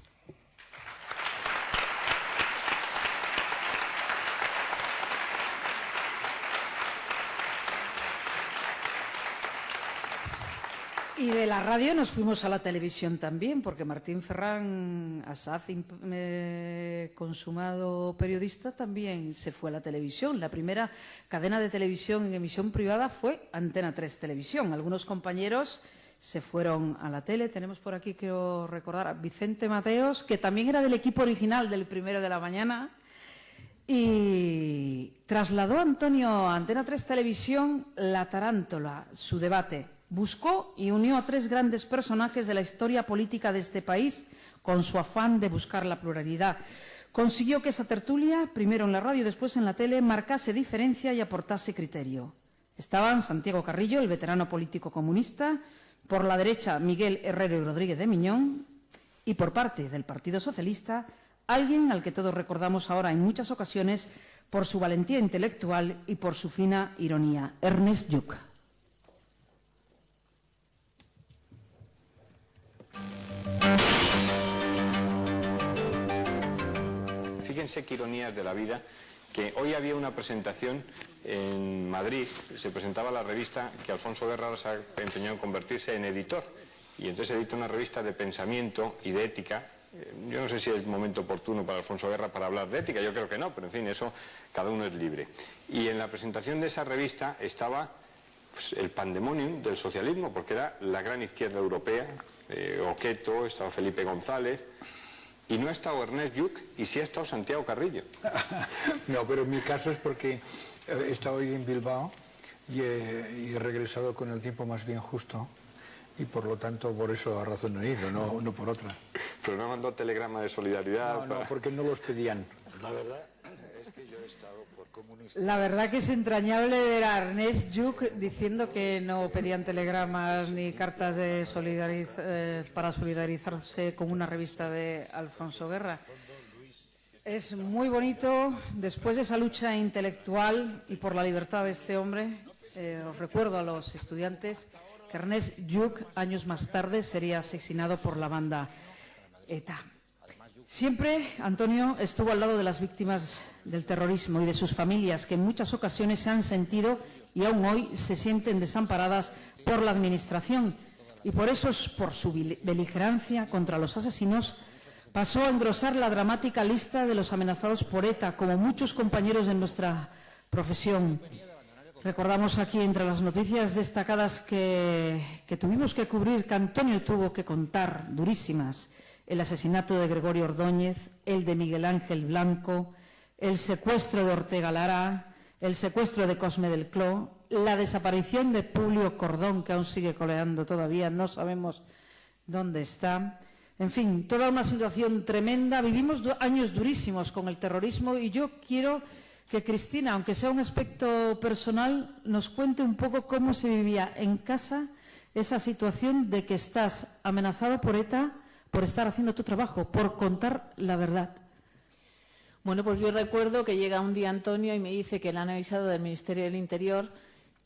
Y de la radio nos fuimos a la televisión también, porque Martín Ferrán, asaz consumado periodista, también se fue a la televisión. La primera cadena de televisión en emisión privada fue Antena 3 Televisión. Algunos compañeros se fueron a la tele. Tenemos por aquí, quiero recordar, a Vicente Mateos, que también era del equipo original del primero de la mañana, y trasladó a Antonio a Antena 3 Televisión la tarántula, su debate. Buscó y unió a tres grandes personajes de la historia política de este país con su afán de buscar la pluralidad. Consiguió que esa tertulia, primero en la radio y después en la tele, marcase diferencia y aportase criterio. Estaban Santiago Carrillo, el veterano político comunista, Por la derecha, Miguel Herrero y Rodríguez de Miñón. Y por parte del Partido Socialista, alguien al que todos recordamos ahora en muchas ocasiones por su valentía intelectual y por su fina ironía, Ernest Lluch. Fíjense qué ironías de la vida, que hoy había una presentación en Madrid, se presentaba la revista que Alfonso Guerra se ha empeñado en convertirse en editor, y entonces edita una revista de pensamiento y de ética. Yo no sé si es momento oportuno para Alfonso Guerra para hablar de ética, yo creo que no, pero en fin, eso cada uno es libre. Y en la presentación de esa revista estaba pues, el pandemonium del socialismo, porque era la gran izquierda europea, Oqueto, estaba Felipe González, y no ha estado Ernest Lluch, y sí ha estado Santiago Carrillo. No, pero en mi caso es porque he estado hoy en Bilbao y he regresado con el tiempo más bien justo, y por lo tanto por eso a razón he ido, no por otra. Pero no mandó telegrama de solidaridad. No, porque no los pedían. La verdad es que yo he estado por comunista. La verdad que es entrañable ver a Ernest Lluch diciendo que no pedían telegramas ni cartas de para solidarizarse con una revista de Alfonso Guerra. Es muy bonito, después de esa lucha intelectual y por la libertad de este hombre, os recuerdo a los estudiantes que Ernest Lluch, años más tarde, sería asesinado por la banda ETA. Siempre Antonio estuvo al lado de las víctimas del terrorismo y de sus familias, que en muchas ocasiones se han sentido y aún hoy se sienten desamparadas por la Administración. Y por eso, por su beligerancia contra los asesinos, pasó a engrosar la dramática lista de los amenazados por ETA, como muchos compañeros de nuestra profesión. Recordamos aquí, entre las noticias destacadas que tuvimos que cubrir, que Antonio tuvo que contar, durísimas: el asesinato de Gregorio Ordóñez, el de Miguel Ángel Blanco, el secuestro de Ortega Lara, el secuestro de Cosme del Cló, la desaparición de Publio Cordón, que aún sigue coleando todavía, no sabemos dónde está. En fin, toda una situación tremenda. Vivimos años durísimos con el terrorismo y yo quiero que Cristina, aunque sea un aspecto personal, nos cuente un poco cómo se vivía en casa esa situación de que estás amenazado por ETA por estar haciendo tu trabajo, por contar la verdad. Bueno, pues yo recuerdo que llega un día Antonio y me dice que le han avisado del Ministerio del Interior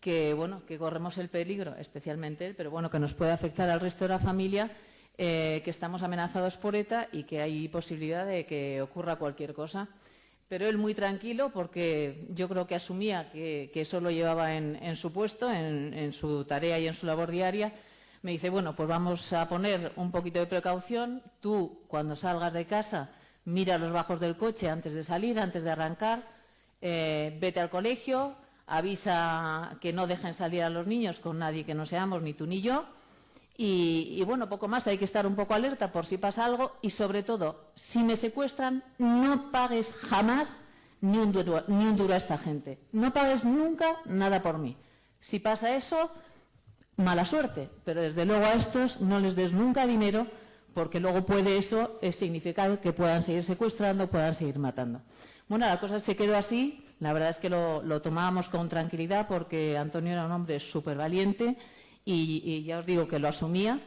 que, bueno, que corremos el peligro, especialmente él, pero bueno, que nos puede afectar al resto de la familia, que estamos amenazados por ETA y que hay posibilidad de que ocurra cualquier cosa. Pero él muy tranquilo, porque yo creo que asumía que eso lo llevaba en su puesto, en su tarea y en su labor diaria. Me dice, bueno, pues vamos a poner un poquito de precaución. Tú, cuando salgas de casa, mira los bajos del coche antes de salir, antes de arrancar. Vete al colegio, avisa que no dejen salir a los niños con nadie que no seamos, ni tú ni yo. Y bueno, poco más, hay que estar un poco alerta por si pasa algo. Y sobre todo, si me secuestran, no pagues jamás ni un duro a esta gente. No pagues nunca nada por mí. Si pasa eso, mala suerte, pero desde luego a estos no les des nunca dinero, porque luego puede eso significar que puedan seguir secuestrando, puedan seguir matando. Bueno, la cosa se quedó así. La verdad es que lo tomábamos con tranquilidad, porque Antonio era un hombre súper valiente y ya os digo que lo asumía.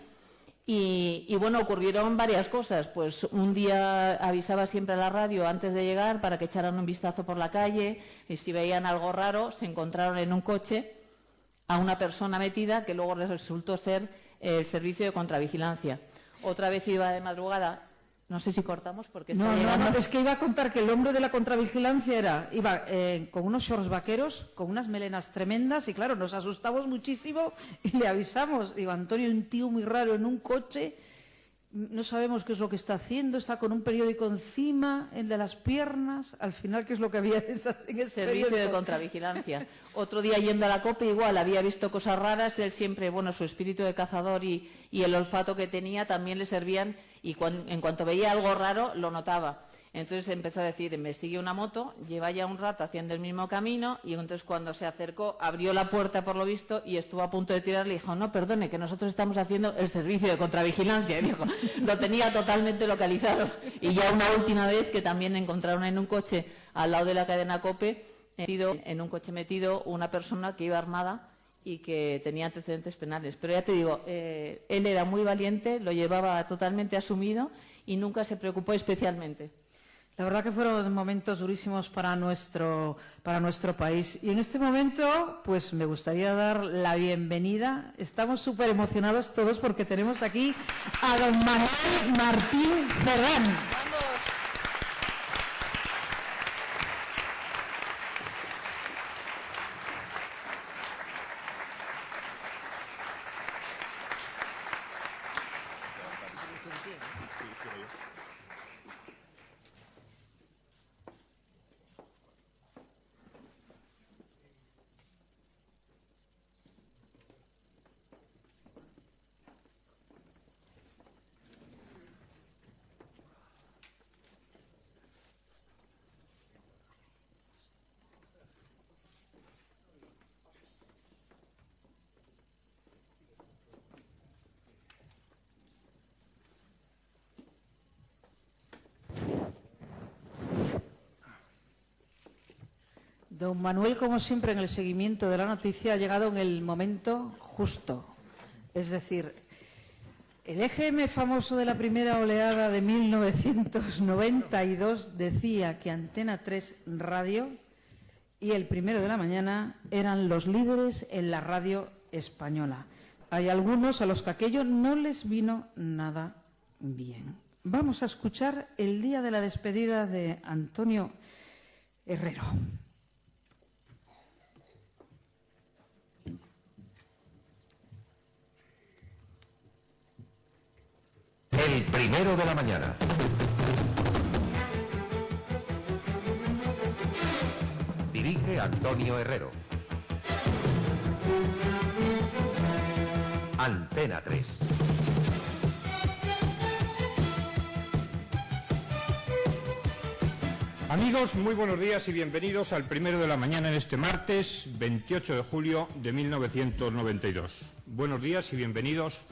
Y bueno, ocurrieron varias cosas. Pues un día avisaba siempre a la radio antes de llegar para que echaran un vistazo por la calle, y si veían algo raro se encontraron en un coche a una persona metida, que luego resultó ser el servicio de contravigilancia. Otra vez iba de madrugada, no sé si cortamos porque está llegando. No, es que iba a contar que el hombre de la contravigilancia iba con unos shorts vaqueros, con unas melenas tremendas, y claro, nos asustamos muchísimo y le avisamos. Digo, Antonio, un tío muy raro en un coche, no sabemos qué es lo que está haciendo, está con un periódico encima, el de las piernas. Al final, ¿qué es lo que había en ese servicio periódico? De contravigilancia? Otro día yendo a la COPE, igual, había visto cosas raras. Él siempre, bueno, su espíritu de cazador y el olfato que tenía también le servían, y en cuanto veía algo raro, lo notaba. Entonces empezó a decir, me sigue una moto, lleva ya un rato haciendo el mismo camino, y entonces cuando se acercó, abrió la puerta por lo visto y estuvo a punto de tirarle, y dijo, no, perdone, que nosotros estamos haciendo el servicio de contravigilancia. Y dijo, lo tenía totalmente localizado. Y ya una última vez, que también encontraron en un coche al lado de la cadena COPE, en un coche metido una persona que iba armada y que tenía antecedentes penales. Pero ya te digo, él era muy valiente, lo llevaba totalmente asumido y nunca se preocupó especialmente. La verdad que fueron momentos durísimos para nuestro país. Y en este momento, pues me gustaría dar la bienvenida. Estamos súper emocionados todos porque tenemos aquí a don Manuel Martín Ferrán. Don Manuel, como siempre, en el seguimiento de la noticia ha llegado en el momento justo. Es decir, el EGM famoso de la primera oleada de 1992 decía que Antena 3 Radio y El Primero de la Mañana eran los líderes en la radio española. Hay algunos a los que aquello no les vino nada bien. Vamos a escuchar el día de la despedida de Antonio Herrero. El Primero de la Mañana. Dirige Antonio Herrero. Antena 3. Amigos, muy buenos días y bienvenidos al Primero de la Mañana en este martes 28 de julio de 1992. Buenos días y bienvenidos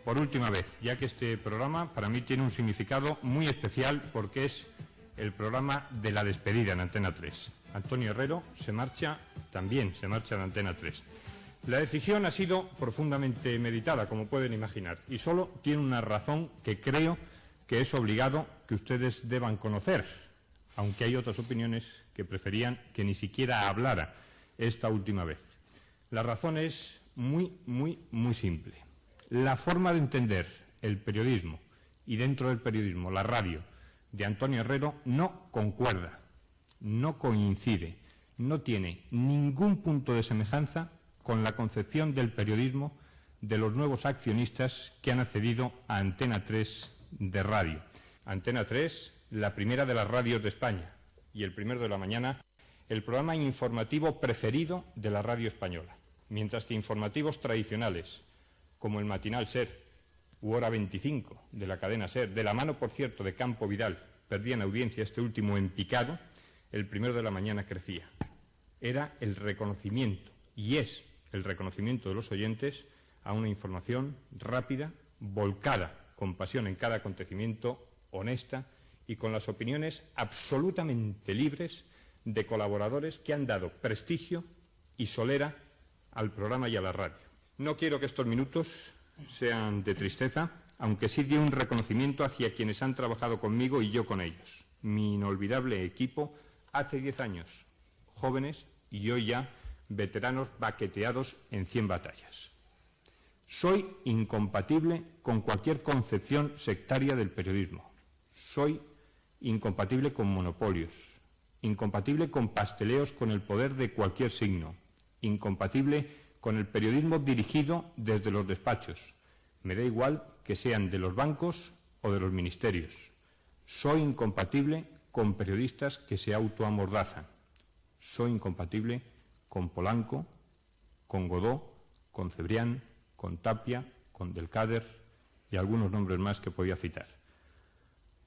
por última vez, ya que este programa para mí tiene un significado muy especial porque es el programa de la despedida en Antena 3. Antonio Herrero se marcha de Antena 3. La decisión ha sido profundamente meditada, como pueden imaginar, y solo tiene una razón que creo que es obligado que ustedes deban conocer, aunque hay otras opiniones que preferían que ni siquiera hablara esta última vez. La razón es muy simple. La forma de entender el periodismo y dentro del periodismo la radio de Antonio Herrero no concuerda, no coincide, no tiene ningún punto de semejanza con la concepción del periodismo de los nuevos accionistas que han accedido a Antena 3 de radio. Antena 3, la primera de las radios de España, y El Primero de la Mañana, el programa informativo preferido de la radio española, mientras que informativos tradicionales como el matinal SER u Hora 25 de la cadena SER, de la mano, por cierto, de Campo Vidal, perdían audiencia, este último en picado, El Primero de la Mañana crecía. Era el reconocimiento, y es el reconocimiento de los oyentes a una información rápida, volcada, con pasión en cada acontecimiento, honesta y con las opiniones absolutamente libres de colaboradores que han dado prestigio y solera al programa y a la radio. No quiero que estos minutos sean de tristeza, aunque sí de un reconocimiento hacia quienes han trabajado conmigo y yo con ellos. Mi inolvidable equipo hace 10 años, jóvenes y hoy ya veteranos baqueteados en 100 batallas. Soy incompatible con cualquier concepción sectaria del periodismo. Soy incompatible con monopolios, incompatible con pasteleos con el poder de cualquier signo, incompatible con el periodismo dirigido desde los despachos. Me da igual que sean de los bancos o de los ministerios. Soy incompatible con periodistas que se autoamordazan. Soy incompatible con Polanco, con Godó, con Cebrián, con Tapia, con Delcader y algunos nombres más que podía citar.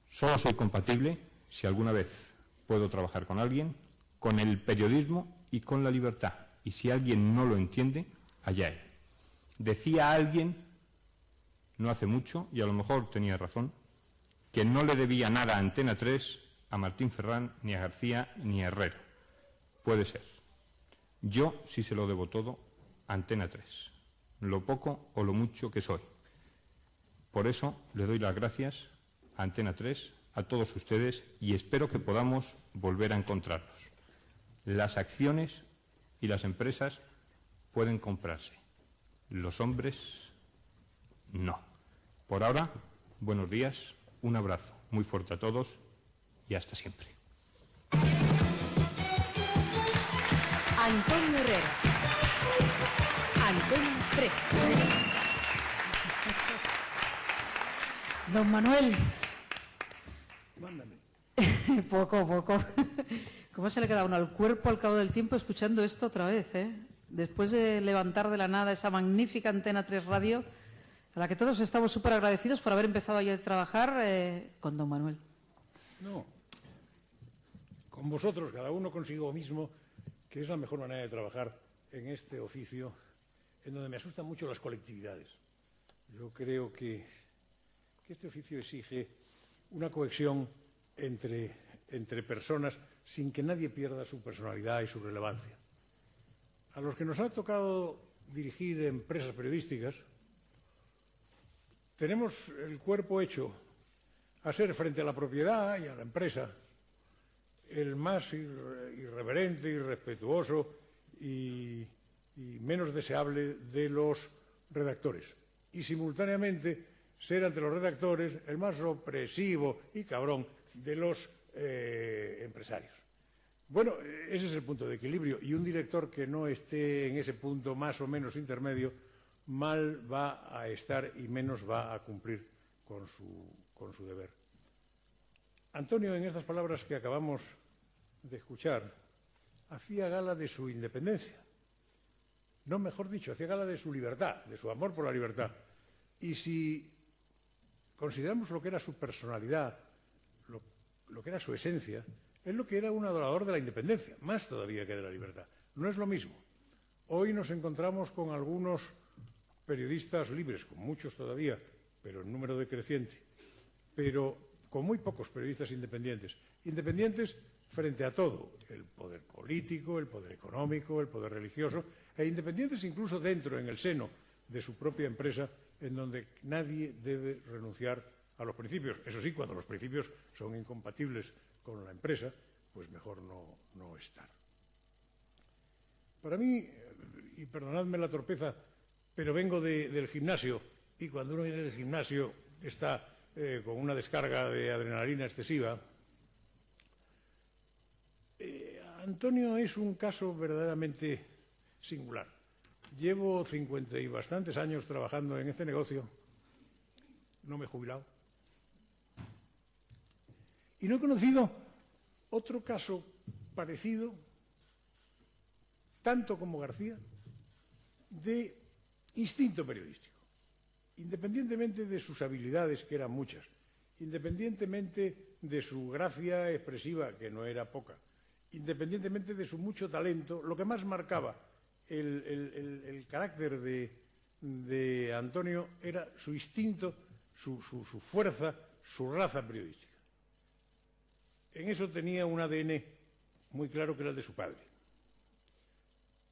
Solo soy compatible, si alguna vez puedo trabajar con alguien, con el periodismo y con la libertad. Y si alguien no lo entiende, allá él. Decía alguien, no hace mucho, y a lo mejor tenía razón, que no le debía nada a Antena 3, a Martín Ferrán, ni a García, ni a Herrero. Puede ser. Yo sí se lo debo todo Antena 3, lo poco o lo mucho que soy. Por eso le doy las gracias a Antena 3, a todos ustedes, y espero que podamos volver a encontrarnos. Las acciones y las empresas pueden comprarse, los hombres no. Por ahora, buenos días, un abrazo muy fuerte a todos y hasta siempre. Antonio Herrero. Antena 3. Don Manuel. Mándame. Poco. ¿Cómo se le queda a uno al cuerpo al cabo del tiempo escuchando esto otra vez, eh? Después de levantar de la nada esa magnífica Antena 3 Radio, a la que todos estamos súper agradecidos por haber empezado ayer a trabajar con don Manuel. No, con vosotros, cada uno consigo mismo, que es la mejor manera de trabajar en este oficio, en donde me asustan mucho las colectividades. Yo creo que este oficio exige una cohesión entre personas sin que nadie pierda su personalidad y su relevancia. A los que nos ha tocado dirigir empresas periodísticas, tenemos el cuerpo hecho a ser, frente a la propiedad y a la empresa, el más irreverente, irrespetuoso y menos deseable de los redactores. Y simultáneamente ser ante los redactores el más opresivo y cabrón de los empresarios. Bueno, ese es el punto de equilibrio, y un director que no esté en ese punto más o menos intermedio mal va a estar y menos va a cumplir con su deber. Antonio, en estas palabras que acabamos de escuchar, hacía gala de su independencia. No, mejor dicho, hacía gala de su libertad, de su amor por la libertad. Y si consideramos lo que era su personalidad, lo que era su esencia, es lo que era un adorador de la independencia, más todavía que de la libertad. No es lo mismo. Hoy nos encontramos con algunos periodistas libres, con muchos todavía, pero en número decreciente, pero con muy pocos periodistas independientes. Independientes frente a todo, el poder político, el poder económico, el poder religioso, e independientes incluso dentro, en el seno de su propia empresa, en donde nadie debe renunciar a los principios. Eso sí, cuando los principios son incompatibles con la empresa, pues mejor no estar. Para mí, y perdonadme la torpeza, pero vengo del gimnasio, y cuando uno viene del gimnasio está con una descarga de adrenalina excesiva. Antonio es un caso verdaderamente singular. Llevo 50 y bastantes años trabajando en este negocio, no me he jubilado, y no he conocido otro caso parecido, tanto como García, de instinto periodístico, independientemente de sus habilidades, que eran muchas, independientemente de su gracia expresiva, que no era poca, independientemente de su mucho talento. Lo que más marcaba el carácter de Antonio era su instinto, su fuerza, su raza periodística. En eso tenía un ADN muy claro, que era el de su padre.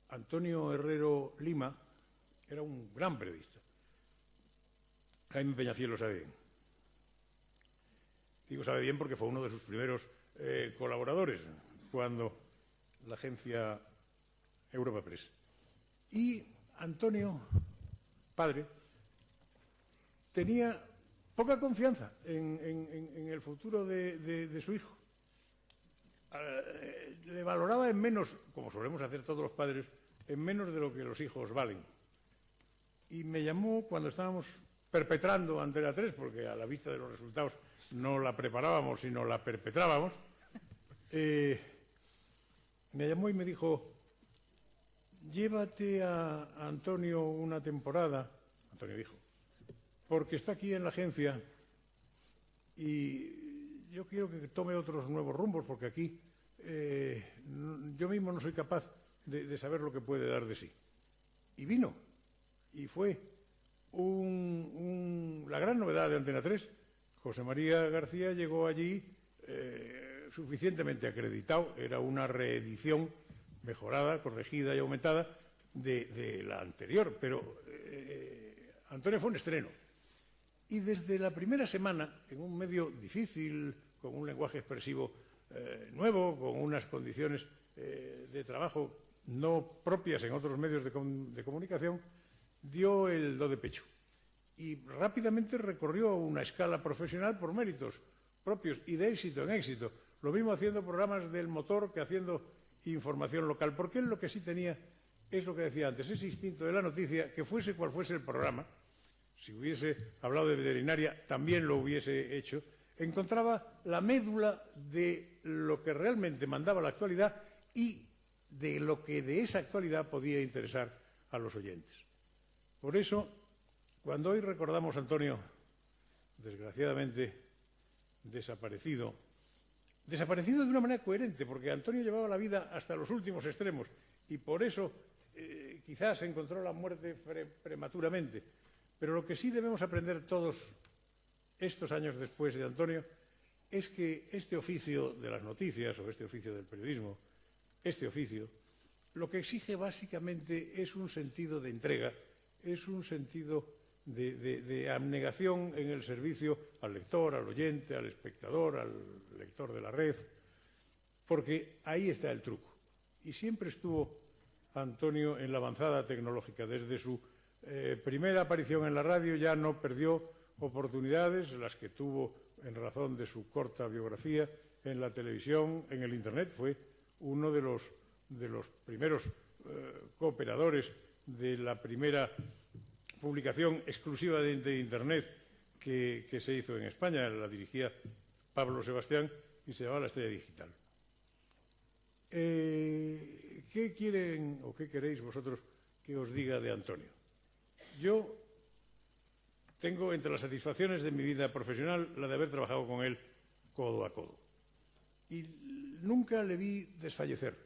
Antonio Herrero Lima era un gran periodista. Jaime Peñafiel lo sabe bien. Digo sabe bien porque fue uno de sus primeros colaboradores cuando la agencia Europa Press. Y Antonio, padre, tenía poca confianza en el futuro de su hijo. Le valoraba en menos, como solemos hacer todos los padres, en menos de lo que los hijos valen. Y me llamó cuando estábamos perpetrando Antena 3, porque a la vista de los resultados no la preparábamos, sino la perpetrábamos. Me llamó y me dijo: llévate a Antonio una temporada. Antonio dijo, porque está aquí en la agencia y yo quiero que tome otros nuevos rumbos, porque aquí yo mismo no soy capaz de saber lo que puede dar de sí. Y vino, y fue la gran novedad de Antena 3. José María García llegó allí suficientemente acreditado, era una reedición mejorada, corregida y aumentada de la anterior, pero Antonio fue un estreno. Y desde la primera semana, en un medio difícil, con un lenguaje expresivo nuevo, con unas condiciones de trabajo no propias en otros medios de comunicación, dio el do de pecho. Y rápidamente recorrió una escala profesional por méritos propios y de éxito en éxito. Lo mismo haciendo programas del motor que haciendo información local, porque él lo que sí tenía es lo que decía antes, ese instinto de la noticia, que fuese cual fuese el programa. Si hubiese hablado de veterinaria, también lo hubiese hecho. Encontraba la médula de lo que realmente mandaba la actualidad y de lo que de esa actualidad podía interesar a los oyentes. Por eso, cuando hoy recordamos a Antonio, desgraciadamente desaparecido de una manera coherente, porque Antonio llevaba la vida hasta los últimos extremos y por eso quizás encontró la muerte prematuramente. Pero lo que sí debemos aprender todos estos años después de Antonio es que este oficio de las noticias o este oficio del periodismo, este oficio, lo que exige básicamente es un sentido de entrega, es un sentido de abnegación en el servicio al lector, al oyente, al espectador, al lector de la red, porque ahí está el truco. Y siempre estuvo Antonio en la avanzada tecnológica. Desde su primera aparición en la radio ya no perdió oportunidades, las que tuvo en razón de su corta biografía en la televisión, en el Internet. Fue uno de los primeros cooperadores de la primera publicación exclusivamente de Internet que se hizo en España. La dirigía Pablo Sebastián y se llamaba La Estrella Digital. ¿Qué quieren o qué queréis vosotros que os diga de Antonio? Yo tengo entre las satisfacciones de mi vida profesional la de haber trabajado con él codo a codo. Y nunca le vi desfallecer,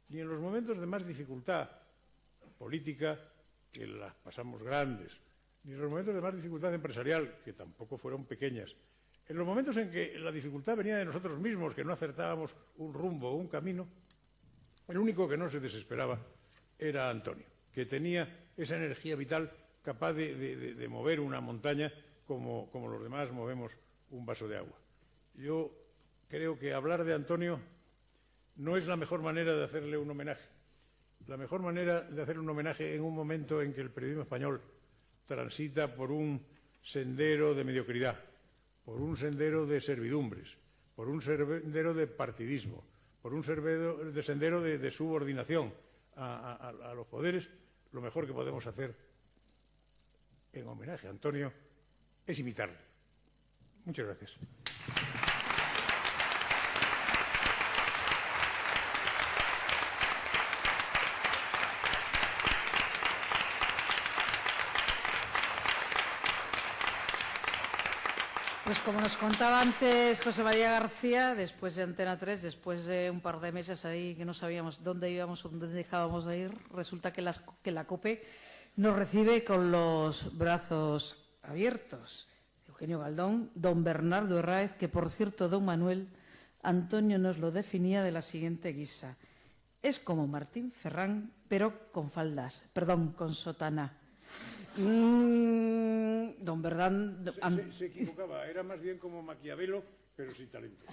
ni en los momentos de más dificultad política, que las pasamos grandes, ni en los momentos de más dificultad empresarial, que tampoco fueron pequeñas. En los momentos en que la dificultad venía de nosotros mismos, que no acertábamos un rumbo o un camino, el único que no se desesperaba era Antonio, que tenía esa energía vital capaz de mover una montaña como los demás movemos un vaso de agua. Yo creo que hablar de Antonio no es la mejor manera de hacerle un homenaje. La mejor manera de hacerle un homenaje en un momento en que el periodismo español transita por un sendero de mediocridad, por un sendero de servidumbres, por un sendero de partidismo, por un sendero de subordinación a los poderes. Lo mejor que podemos hacer en homenaje a Antonio es imitarle. Muchas gracias. Pues como nos contaba antes José María García, después de Antena 3, después de un par de meses ahí que no sabíamos dónde íbamos o dónde dejábamos de ir, resulta que la COPE nos recibe con los brazos abiertos. Eugenio Galdón, don Bernardo Herráez, que por cierto, don Manuel, Antonio nos lo definía de la siguiente guisa. Es como Martín Ferrán, pero con faldas, perdón, con sotana. Don Verdán... Se equivocaba, era más bien como Maquiavelo, pero sin talento.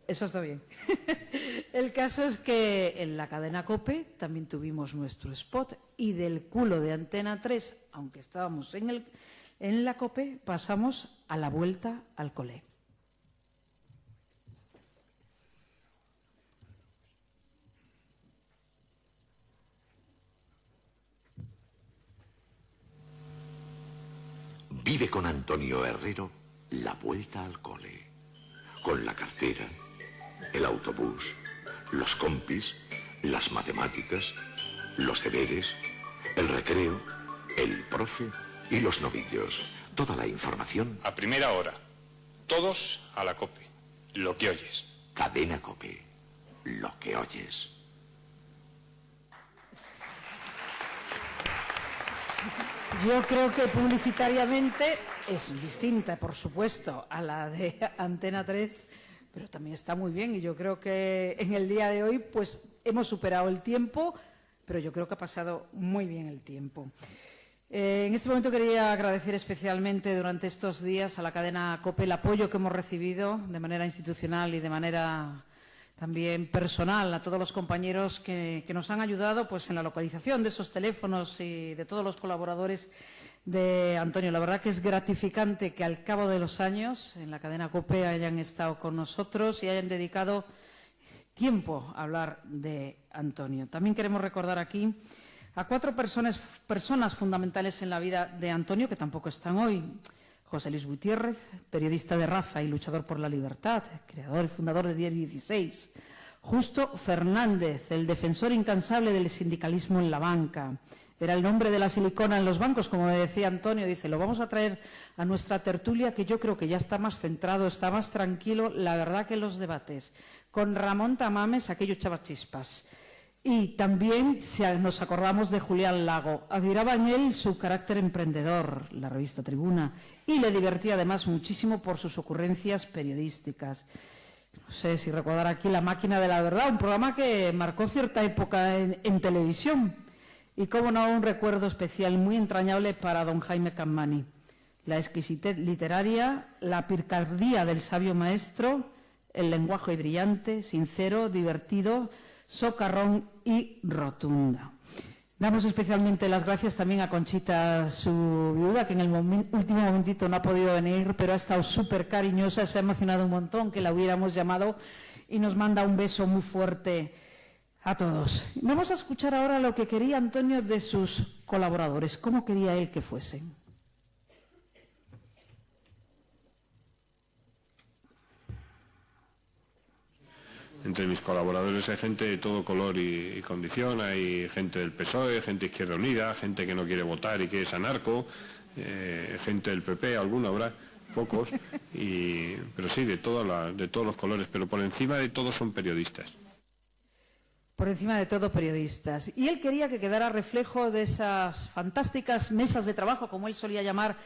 Eso está bien. El caso es que en la cadena COPE también tuvimos nuestro spot y del culo de Antena 3, aunque estábamos en la COPE, pasamos a la vuelta al cole. Vive con Antonio Herrero la vuelta al cole, con la cartera, el autobús, los compis, las matemáticas, los deberes, el recreo, el profe y los novillos. Toda la información a primera hora. Todos a la COPE. Lo que oyes. Cadena COPE. Lo que oyes. Yo creo que publicitariamente es distinta, por supuesto, a la de Antena 3, pero también está muy bien, y yo creo que en el día de hoy pues hemos superado el tiempo, pero yo creo que ha pasado muy bien el tiempo. En este momento quería agradecer especialmente durante estos días a la cadena COPE el apoyo que hemos recibido de manera institucional y de manera también personal a todos los compañeros que nos han ayudado pues en la localización de esos teléfonos y de todos los colaboradores de Antonio. La verdad que es gratificante que al cabo de los años en la cadena COPE hayan estado con nosotros y hayan dedicado tiempo a hablar de Antonio. También queremos recordar aquí a 4 personas fundamentales en la vida de Antonio, que tampoco están hoy. José Luis Gutiérrez, periodista de raza y luchador por la libertad, creador y fundador de Diario 16. Justo Fernández, el defensor incansable del sindicalismo en la banca. Era el nombre de la silicona en los bancos, como me decía Antonio. Dice, lo vamos a traer a nuestra tertulia, que yo creo que ya está más centrado, está más tranquilo, la verdad, que los debates. Con Ramón Tamames, aquello echaba chispas. Y también nos acordamos de Julián Lago. Admiraba en él su carácter emprendedor, la revista Tribuna, y le divertía además muchísimo por sus ocurrencias periodísticas. No sé si recordar aquí La máquina de la verdad, un programa que marcó cierta época en televisión. Y, cómo no, un recuerdo especial muy entrañable para don Jaime Cammani. La exquisitez literaria, la picardía del sabio maestro, el lenguaje brillante, sincero, divertido, socarrón y rotunda. Damos especialmente las gracias también a Conchita, su viuda, que en el último momentito no ha podido venir, pero ha estado súper cariñosa, se ha emocionado un montón que la hubiéramos llamado, y nos manda un beso muy fuerte a todos. Vamos a escuchar ahora lo que quería Antonio de sus colaboradores, cómo quería él que fuesen. Entre mis colaboradores hay gente de todo color y condición, hay gente del PSOE, gente de Izquierda Unida, gente que no quiere votar y que es anarco, gente del PP, alguna habrá, pocos, pero sí, de todos los colores, pero por encima de todos son periodistas. Por encima de todo, periodistas. Y él quería que quedara reflejo de esas fantásticas mesas de trabajo, como él solía llamar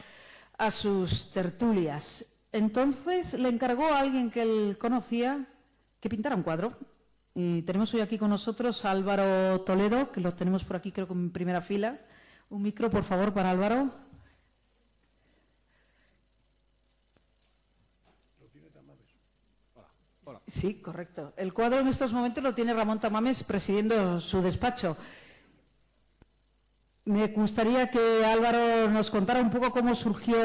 a sus tertulias. Entonces le encargó a alguien que él conocía que pintara un cuadro. Y tenemos hoy aquí con nosotros a Álvaro Toledo, que lo tenemos por aquí creo que en primera fila. Un micro, por favor, para Álvaro. Sí, correcto. El cuadro en estos momentos lo tiene Ramón Tamames presidiendo su despacho. Me gustaría que Álvaro nos contara un poco cómo surgió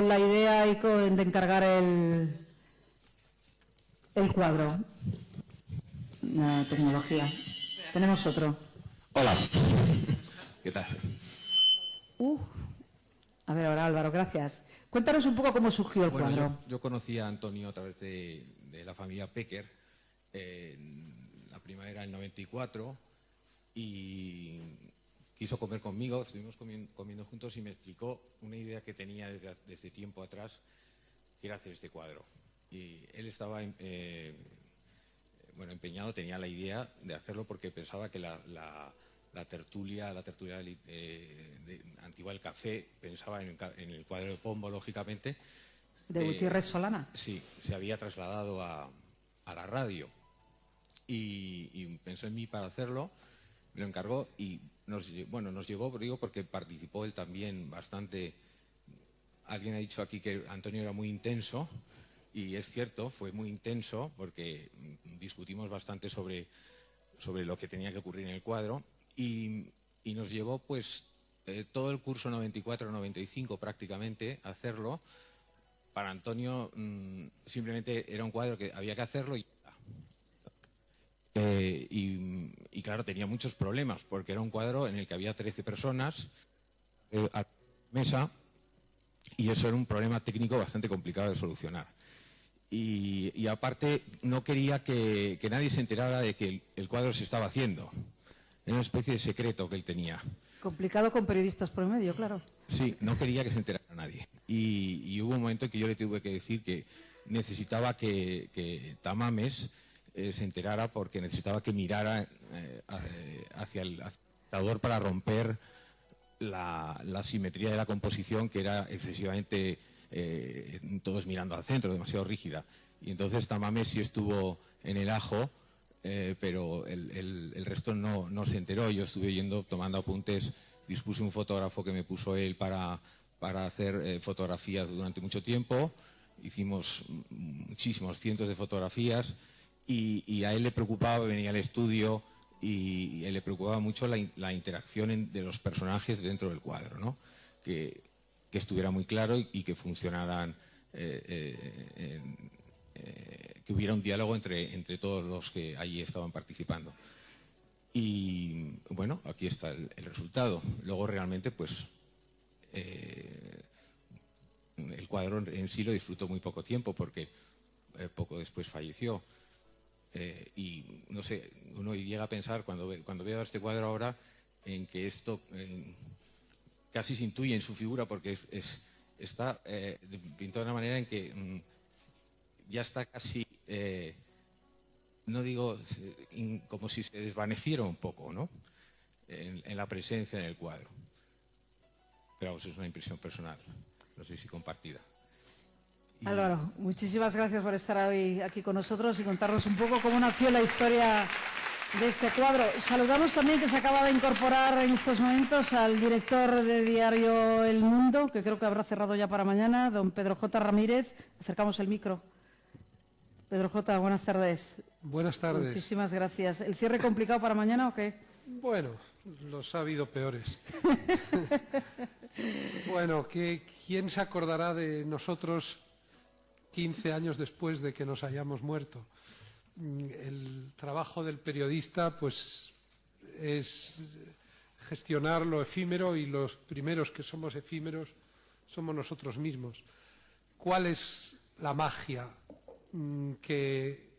la idea de encargar el cuadro. La tecnología. Tenemos otro. Hola. ¿Qué tal? A ver, ahora Álvaro, gracias. Cuéntanos un poco cómo surgió el cuadro. Yo conocí a Antonio a través de la familia Pecker, la primavera del 94, y quiso comer conmigo, estuvimos comiendo juntos y me explicó una idea que tenía desde tiempo atrás, que era hacer este cuadro. Y él estaba empeñado, tenía la idea de hacerlo porque pensaba que la tertulia antigua del café, pensaba en el cuadro de Pombo, lógicamente. De Gutiérrez Solana. Sí, se había trasladado a la radio y pensó en mí para hacerlo, me lo encargó y nos llevó, digo, porque participó él también bastante. Alguien ha dicho aquí que Antonio era muy intenso y es cierto, fue muy intenso porque discutimos bastante sobre lo que tenía que ocurrir en el cuadro y nos llevó pues todo el curso 94-95 prácticamente a hacerlo. Para Antonio simplemente era un cuadro que había que hacerlo y claro, tenía muchos problemas porque era un cuadro en el que había 13 personas a la mesa y eso era un problema técnico bastante complicado de solucionar. Y aparte no quería que nadie se enterara de que el cuadro se estaba haciendo. Era una especie de secreto que él tenía. Complicado con periodistas por el medio, claro. Sí, no quería que se enterara nadie. Y hubo un momento en que yo le tuve que decir que necesitaba que Tamames se enterara porque necesitaba que mirara hacia el espectador para romper la simetría de la composición, que era excesivamente todos mirando al centro, demasiado rígida. Y entonces Tamames sí estuvo en el ajo, pero el resto no se enteró. Yo estuve yendo, tomando apuntes, dispuse un fotógrafo que me puso él para hacer fotografías durante mucho tiempo. Hicimos muchísimos, cientos de fotografías y a él le preocupaba, venía al estudio y a él le preocupaba mucho la interacción de los personajes dentro del cuadro, ¿no? Que estuviera muy claro y que funcionaran, que hubiera un diálogo entre todos los que allí estaban participando. Y bueno, aquí está el resultado. Luego realmente pues el cuadro en sí lo disfrutó muy poco tiempo porque poco después falleció. Y no sé, uno llega a pensar cuando veo este cuadro ahora en que esto casi se intuye en su figura porque está pintado de una manera en que ya está casi, no digo como si se desvaneciera un poco, ¿no? En la presencia en el cuadro. Pero vamos, es una impresión personal, no sé si compartida. Álvaro, muchísimas gracias por estar hoy aquí con nosotros y contarnos un poco cómo nació la historia de este cuadro. Saludamos también que se acaba de incorporar en estos momentos al director de diario El Mundo, que creo que habrá cerrado ya para mañana, don Pedro J. Ramírez. Acercamos el micro. Pedro J., buenas tardes. Buenas tardes. Muchísimas gracias. ¿El cierre complicado para mañana o qué? Bueno, los ha habido peores. Bueno, ¿quién se acordará de nosotros 15 años después de que nos hayamos muerto? El trabajo del periodista pues es gestionar lo efímero y los primeros que somos efímeros somos nosotros mismos. ¿Cuál es la magia que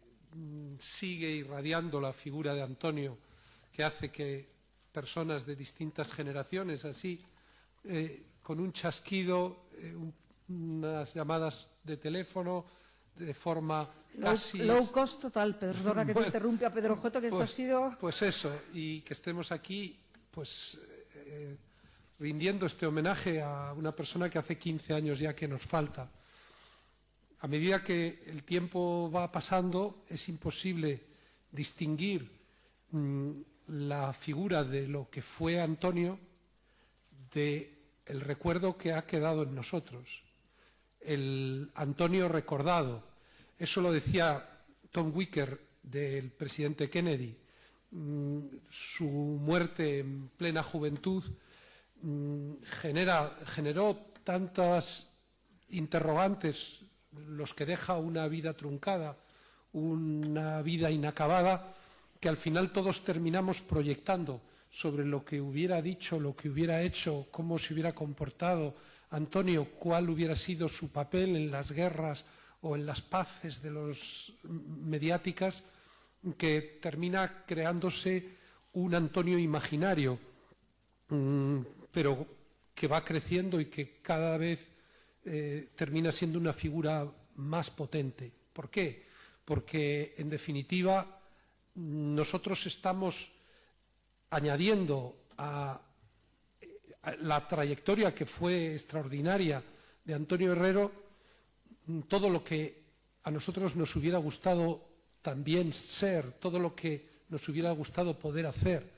sigue irradiando la figura de Antonio, que hace que personas de distintas generaciones, así, con un chasquido, unas llamadas de teléfono, de forma casi... Low cost total, perdona que te interrumpa, Pedro J., que esto ha sido... Pues eso, y que estemos aquí, pues, rindiendo este homenaje a una persona que hace 15 años ya que nos falta. A medida que el tiempo va pasando, es imposible distinguir la figura de lo que fue Antonio del recuerdo que ha quedado en nosotros. El Antonio recordado. Eso lo decía Tom Wicker del presidente Kennedy. Su muerte en plena juventud generó tantas interrogantes, los que deja una vida truncada, una vida inacabada, que al final todos terminamos proyectando sobre lo que hubiera dicho, lo que hubiera hecho, cómo se hubiera comportado Antonio, cuál hubiera sido su papel en las guerras o en las paces de los mediáticas, que termina creándose un Antonio imaginario, pero que va creciendo y que cada vez termina siendo una figura más potente. ¿Por qué? Porque, en definitiva, nosotros estamos añadiendo a la trayectoria que fue extraordinaria de Antonio Herrero todo lo que a nosotros nos hubiera gustado también ser, todo lo que nos hubiera gustado poder hacer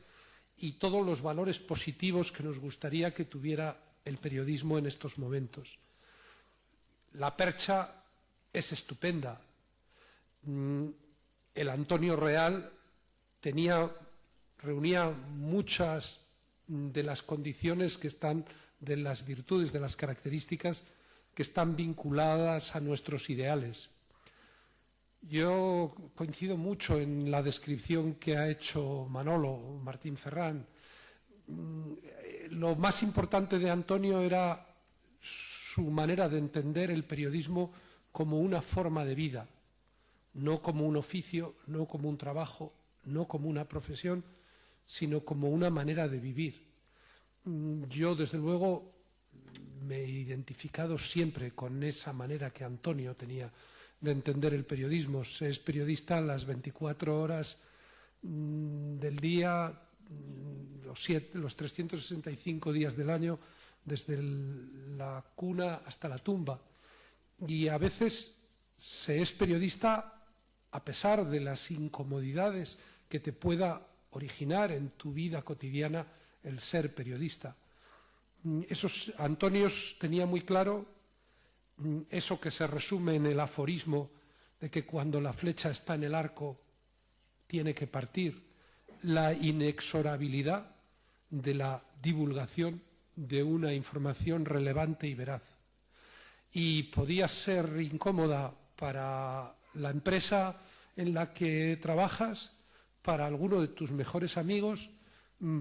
y todos los valores positivos que nos gustaría que tuviera el periodismo en estos momentos. La percha es estupenda. El Antonio real reunía muchas de las condiciones que están, de las virtudes, de las características que están vinculadas a nuestros ideales. Yo coincido mucho en la descripción que ha hecho Manolo Martín Ferrán. Lo más importante de Antonio era su manera de entender el periodismo como una forma de vida, no como un oficio, no como un trabajo, no como una profesión, sino como una manera de vivir. Yo, desde luego, me he identificado siempre con esa manera que Antonio tenía de entender el periodismo. Se es periodista las 24 horas del día, los 365 días del año, desde la cuna hasta la tumba. Y a veces Se es periodista a pesar de las incomodidades que te pueda originar en tu vida cotidiana el ser periodista. Antonio tenía muy claro eso que se resume en el aforismo de que cuando la flecha está en el arco tiene que partir, la inexorabilidad de la divulgación de una información relevante y veraz. Y podía ser incómoda para la empresa en la que trabajas, para alguno de tus mejores amigos,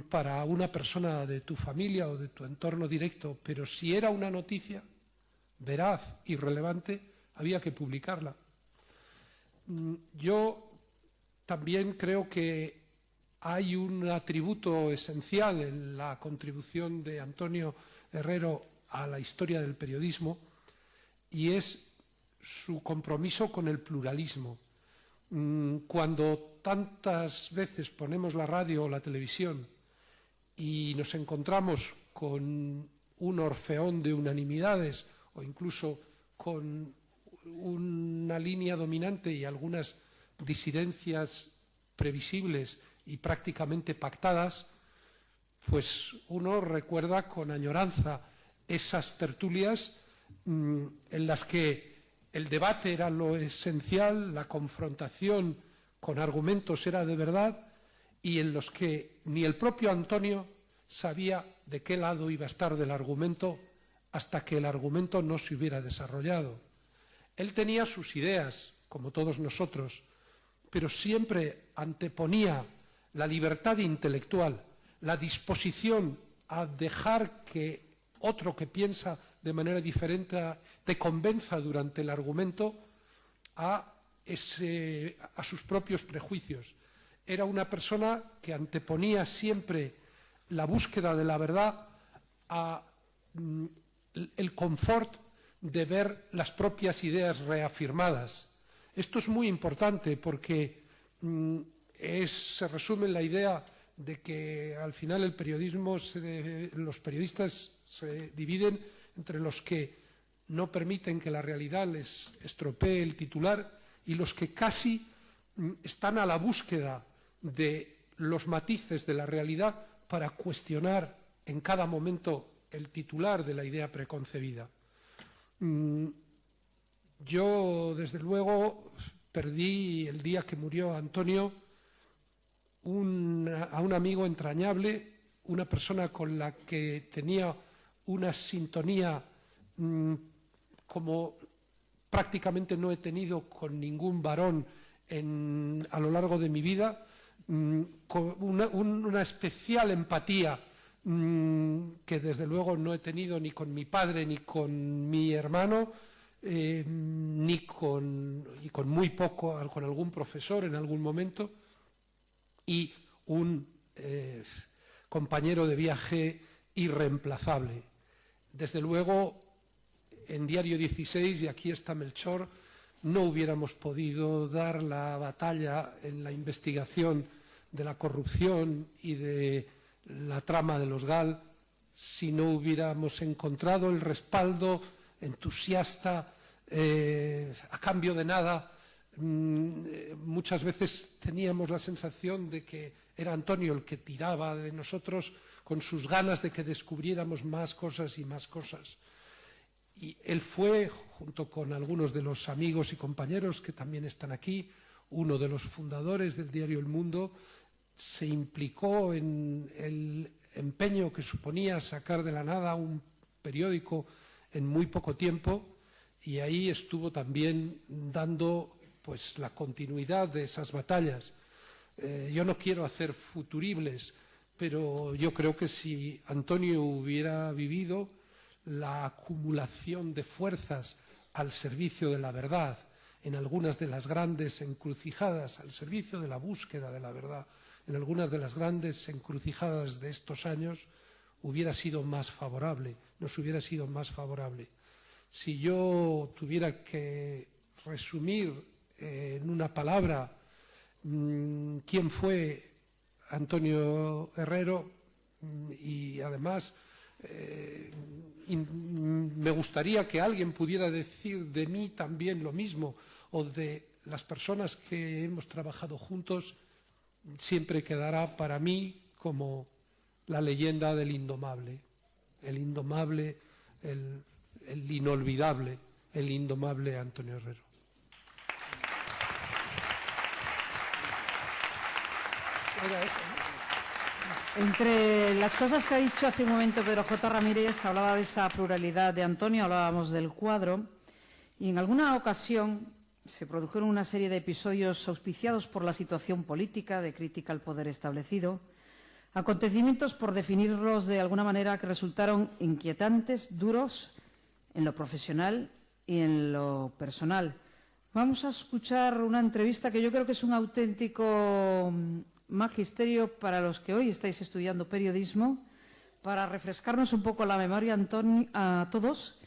para una persona de tu familia o de tu entorno directo, pero si era una noticia veraz y relevante, había que publicarla. Yo también creo que hay un atributo esencial en la contribución de Antonio Herrero a la historia del periodismo, y es su compromiso con el pluralismo. Cuando tantas veces ponemos la radio o la televisión y nos encontramos con un orfeón de unanimidades o incluso con una línea dominante y algunas disidencias previsibles y prácticamente pactadas, pues uno recuerda con añoranza esas tertulias en las que el debate era lo esencial, la confrontación con argumentos era de verdad, y en los que ni el propio Antonio sabía de qué lado iba a estar del argumento hasta que el argumento no se hubiera desarrollado. Él tenía sus ideas, como todos nosotros, pero siempre anteponía la libertad intelectual, la disposición a dejar que otro que piensa de manera diferente te convenza durante el argumento a sus propios prejuicios. Era una persona que anteponía siempre la búsqueda de la verdad a el confort de ver las propias ideas reafirmadas. Esto es muy importante porque se resume en la idea de que al final el periodismo, los periodistas se dividen entre los que no permiten que la realidad les estropee el titular y los que casi están a la búsqueda de los matices de la realidad para cuestionar en cada momento el titular de la idea preconcebida. Yo, desde luego, perdí el día que murió Antonio a un amigo entrañable, una persona con la que tenía una sintonía como prácticamente no he tenido con ningún varón a lo largo de mi vida, con una especial empatía que desde luego no he tenido ni con mi padre ni con mi hermano, y con muy poco, con algún profesor en algún momento, y un compañero de viaje irreemplazable. Desde luego, en Diario 16, y aquí está Melchor, no hubiéramos podido dar la batalla en la investigación de la corrupción y de la trama de los GAL si no hubiéramos encontrado el respaldo entusiasta, a cambio de nada. Muchas veces teníamos la sensación de que era Antonio el que tiraba de nosotros con sus ganas de que descubriéramos más cosas y más cosas. Y él fue, junto con algunos de los amigos y compañeros que también están aquí, uno de los fundadores del diario El Mundo. Se implicó en el empeño que suponía sacar de la nada un periódico en muy poco tiempo, y ahí estuvo también dando pues la continuidad de esas batallas. Yo no quiero hacer futuribles, pero yo creo que si Antonio hubiera vivido la acumulación de fuerzas al servicio de la verdad en algunas de las grandes encrucijadas, al servicio de la búsqueda de la verdad, en algunas de las grandes encrucijadas de estos años, hubiera sido más favorable, nos hubiera sido más favorable. Si yo tuviera que resumir en una palabra quién fue Antonio Herrero, y además me gustaría que alguien pudiera decir de mí también lo mismo, o de las personas que hemos trabajado juntos, siempre quedará para mí como la leyenda del indomable, el inolvidable, el indomable Antonio Herrero. Era eso, ¿no? Entre las cosas que ha dicho hace un momento Pedro J. Ramírez, hablaba de esa pluralidad de Antonio, hablábamos del cuadro, y en alguna ocasión se produjeron una serie de episodios auspiciados por la situación política, de crítica al poder establecido, acontecimientos, por definirlos de alguna manera, que resultaron inquietantes, duros, en lo profesional y en lo personal. Vamos a escuchar una entrevista que yo creo que es un auténtico magisterio para los que hoy estáis estudiando periodismo, para refrescarnos un poco la memoria a todos.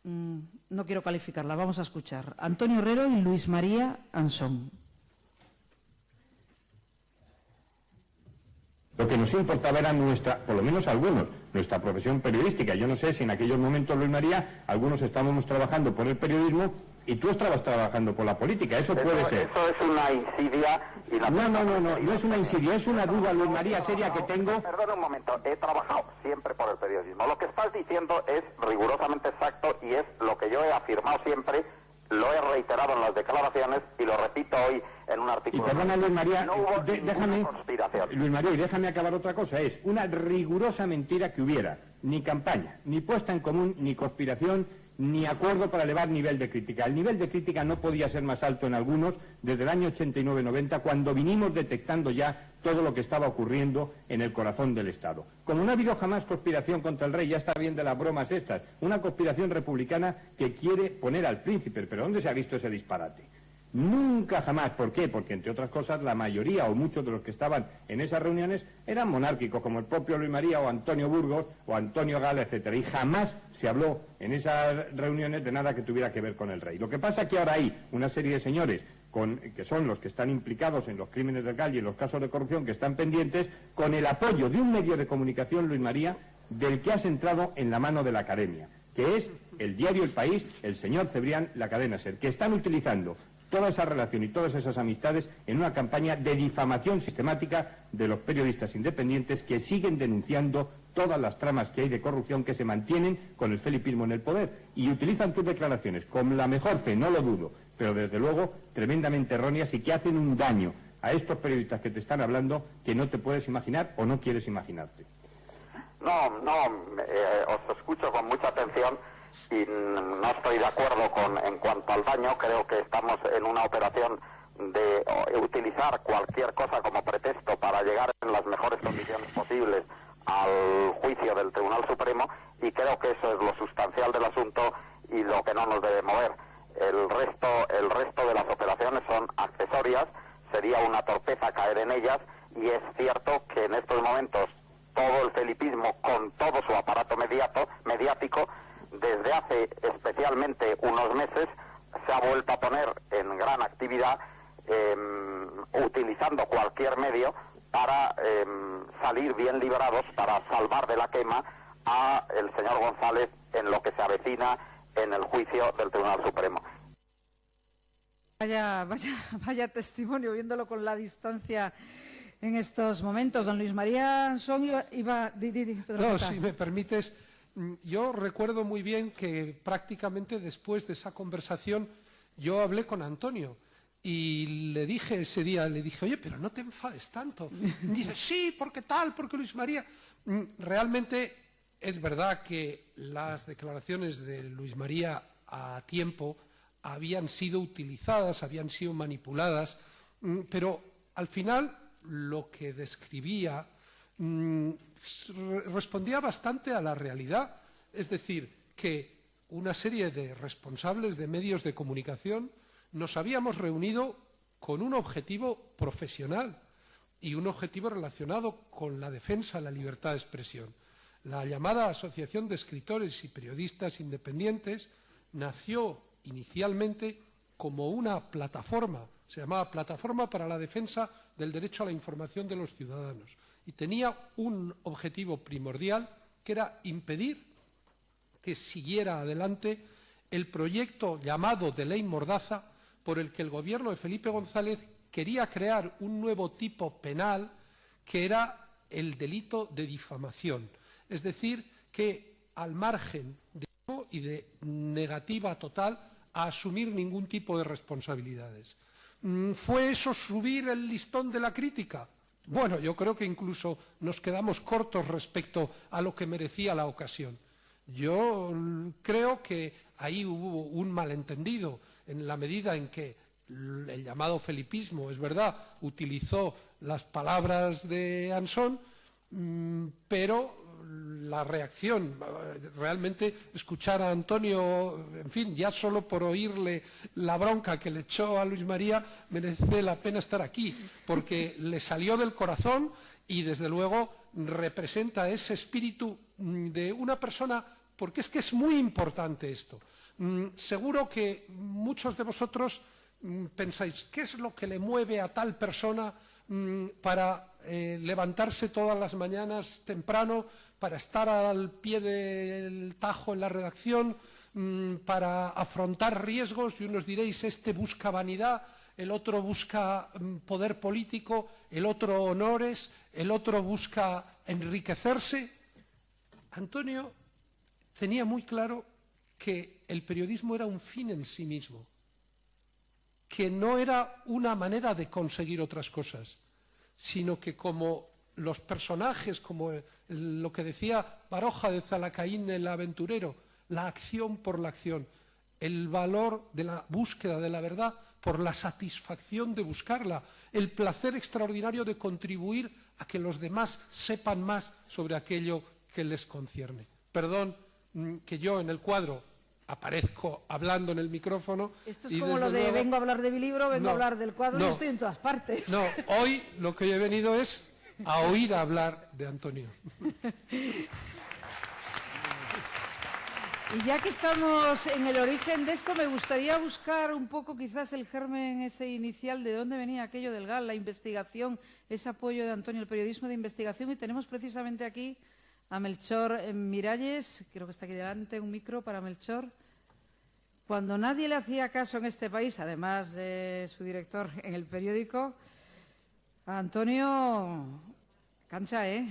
No quiero calificarla, vamos a escuchar. Antonio Herrero y Luis María Ansón. Lo que nos importaba era nuestra, por lo menos algunos, nuestra profesión periodística. Yo no sé si en aquellos momentos, Luis María, algunos estábamos trabajando por el periodismo y tú estabas trabajando por la política. Eso puede ser. Eso es una insidia. Y No es una insidia, es una duda, Luis María, seria que tengo. Perdona un momento, he trabajado siempre por el periodismo. Lo que estás diciendo es rigurosamente exacto y es lo que yo he afirmado siempre, lo he reiterado en las declaraciones y lo repito hoy en un artículo. Y perdona, Luis María, no hubo déjame, conspiración. Luis María, y déjame acabar otra cosa. Es una rigurosa mentira que hubiera ni campaña, ni puesta en común, ni conspiración, ni acuerdo para elevar nivel de crítica. El nivel de crítica no podía ser más alto en algunos desde el año 89-90, cuando vinimos detectando ya todo lo que estaba ocurriendo en el corazón del Estado. Como no ha habido jamás conspiración contra el rey, ya está bien de las bromas estas, una conspiración republicana que quiere poner al príncipe, pero ¿dónde se ha visto ese disparate? Nunca jamás. ¿Por qué? Porque, entre otras cosas, la mayoría o muchos de los que estaban en esas reuniones eran monárquicos, como el propio Luis María o Antonio Burgos o Antonio Gala, etcétera. Y jamás se habló en esas reuniones de nada que tuviera que ver con el rey. Lo que pasa es que ahora hay una serie de señores que son los que están implicados en los crímenes del GAL y en los casos de corrupción que están pendientes, con el apoyo de un medio de comunicación, Luis María, del que has entrado en la mano de la academia, que es el diario El País, el señor Cebrián, la cadena SER, que están utilizando toda esa relación y todas esas amistades en una campaña de difamación sistemática de los periodistas independientes que siguen denunciando todas las tramas que hay de corrupción que se mantienen con el felipismo en el poder, y utilizan tus declaraciones con la mejor fe, no lo dudo, pero desde luego tremendamente erróneas y que hacen un daño a estos periodistas que te están hablando que no te puedes imaginar o no quieres imaginarte. Os escucho con mucha atención y no estoy de acuerdo en cuanto al daño. Creo que estamos en una operación de utilizar cualquier cosa como pretexto para llegar en las mejores condiciones posibles al juicio del Tribunal Supremo, y creo que eso es lo sustancial del asunto y lo que no nos debe mover. El resto de las operaciones son accesorias, sería una torpeza caer en ellas, y es cierto que en estos momentos todo el felipismo, con todo su aparato mediático, desde hace especialmente unos meses se ha vuelto a poner en gran actividad, utilizando cualquier medio para salir bien librados, para salvar de la quema a el señor González en lo que se avecina en el juicio del Tribunal Supremo. Vaya testimonio, viéndolo con la distancia en estos momentos. Don Luis María Ansón iba No, si me permites, yo recuerdo muy bien que prácticamente después de esa conversación yo hablé con Antonio y le dije ese día, oye, pero no te enfades tanto. Y dice, sí, porque tal, porque Luis María. Realmente es verdad que las declaraciones de Luis María a tiempo habían sido utilizadas, habían sido manipuladas, pero al final lo que describía respondía bastante a la realidad. Es decir, que una serie de responsables de medios de comunicación nos habíamos reunido con un objetivo profesional y un objetivo relacionado con la defensa de la libertad de expresión. La llamada Asociación de Escritores y Periodistas Independientes nació inicialmente como una plataforma, se llamaba Plataforma para la Defensa del Derecho a la Información de los Ciudadanos, y tenía un objetivo primordial, que era impedir que siguiera adelante el proyecto llamado de ley Mordaza, por el que el gobierno de Felipe González quería crear un nuevo tipo penal que era el delito de difamación. Es decir, que al margen de y de negativa total a asumir ningún tipo de responsabilidades. ¿Fue eso subir el listón de la crítica? Bueno, yo creo que incluso nos quedamos cortos respecto a lo que merecía la ocasión. Yo creo que ahí hubo un malentendido en la medida en que el llamado felipismo, es verdad, utilizó las palabras de Ansón, pero la reacción, realmente escuchar a Antonio, en fin, ya solo por oírle la bronca que le echó a Luis María, merece la pena estar aquí, porque le salió del corazón y desde luego representa ese espíritu de una persona, porque es que es muy importante esto. Seguro que muchos de vosotros pensáis, ¿qué es lo que le mueve a tal persona para levantarse todas las mañanas temprano, para estar al pie del tajo en la redacción, para afrontar riesgos? Y unos diréis, este busca vanidad, el otro busca poder político, el otro honores, el otro busca enriquecerse. Antonio tenía muy claro que el periodismo era un fin en sí mismo, que no era una manera de conseguir otras cosas, sino que como los personajes, como lo que decía Baroja de Zalacaín, el aventurero, la acción por la acción, el valor de la búsqueda de la verdad por la satisfacción de buscarla, el placer extraordinario de contribuir a que los demás sepan más sobre aquello que les concierne. Perdón que yo en el cuadro aparezco hablando en el micrófono. Esto es como lo de luego, vengo a hablar de mi libro, vengo a hablar del cuadro, y estoy en todas partes. No, hoy lo que yo he venido es a oír hablar de Antonio. Y ya que estamos en el origen de esto, me gustaría buscar un poco quizás el germen ese inicial de dónde venía aquello del GAL, la investigación, ese apoyo de Antonio, el periodismo de investigación. Y tenemos precisamente aquí a Melchor Miralles, creo que está aquí delante, un micro para Melchor. Cuando nadie le hacía caso en este país, además de su director en el periódico, a Antonio, cancha, ¿eh?